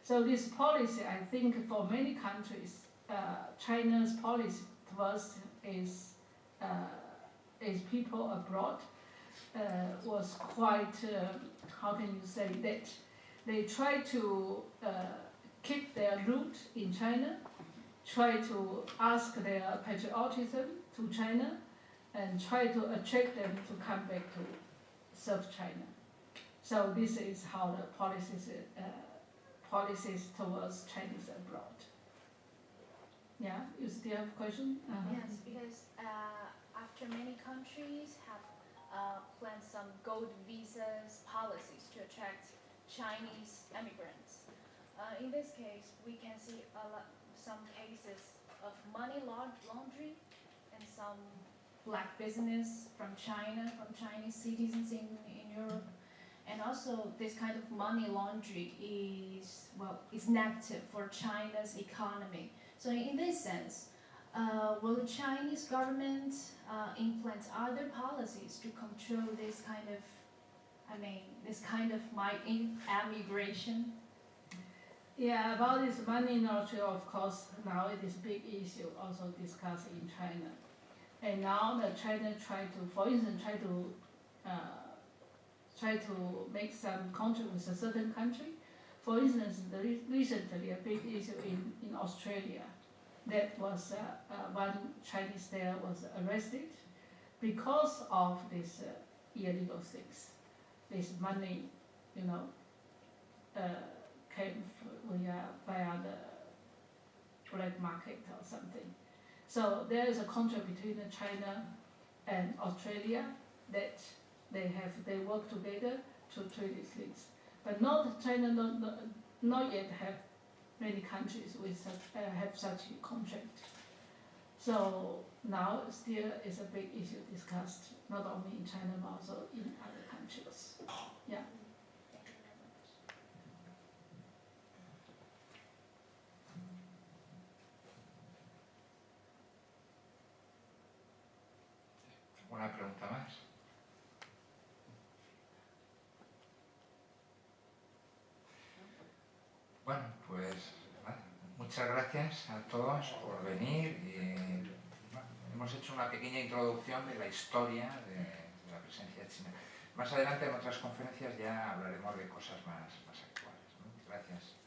So this policy, I think for many countries, China's policy towards is people abroad was quite, how can you say that, they try to keep their root in China, try to ask their patriotism to China, and try to attract them to come back to serve China. So this is how the policies towards Chinese abroad. Yeah, you still have a question? Yes, because after many countries have planned some gold visas policies to attract Chinese immigrants. In this case, we can see some cases of money laundering and some black business from China, from Chinese citizens in Europe. And also this kind of money laundering is negative for China's economy. So in this sense, will the Chinese government implement other policies to control this kind of, immigration? Yeah, about this money laundering, of course, now it is a big issue also discussed in China. And now the China try to, for instance, try to make some contract with a certain country. For instance, recently a big issue in Australia, that was one Chinese there was arrested because of this illegal things. This money, came via the black market or something. So there is a contract between China and Australia that they work together to treat these things. But China not yet have many countries with have such a contract. So now still is a big issue discussed not only in China but also in other countries. Yeah. ¿Una pregunta más? Bueno, pues muchas gracias a todos por venir. Hemos hecho una pequeña introducción de la historia de la presencia china. Más adelante en otras conferencias ya hablaremos de cosas más actuales, ¿no? Gracias.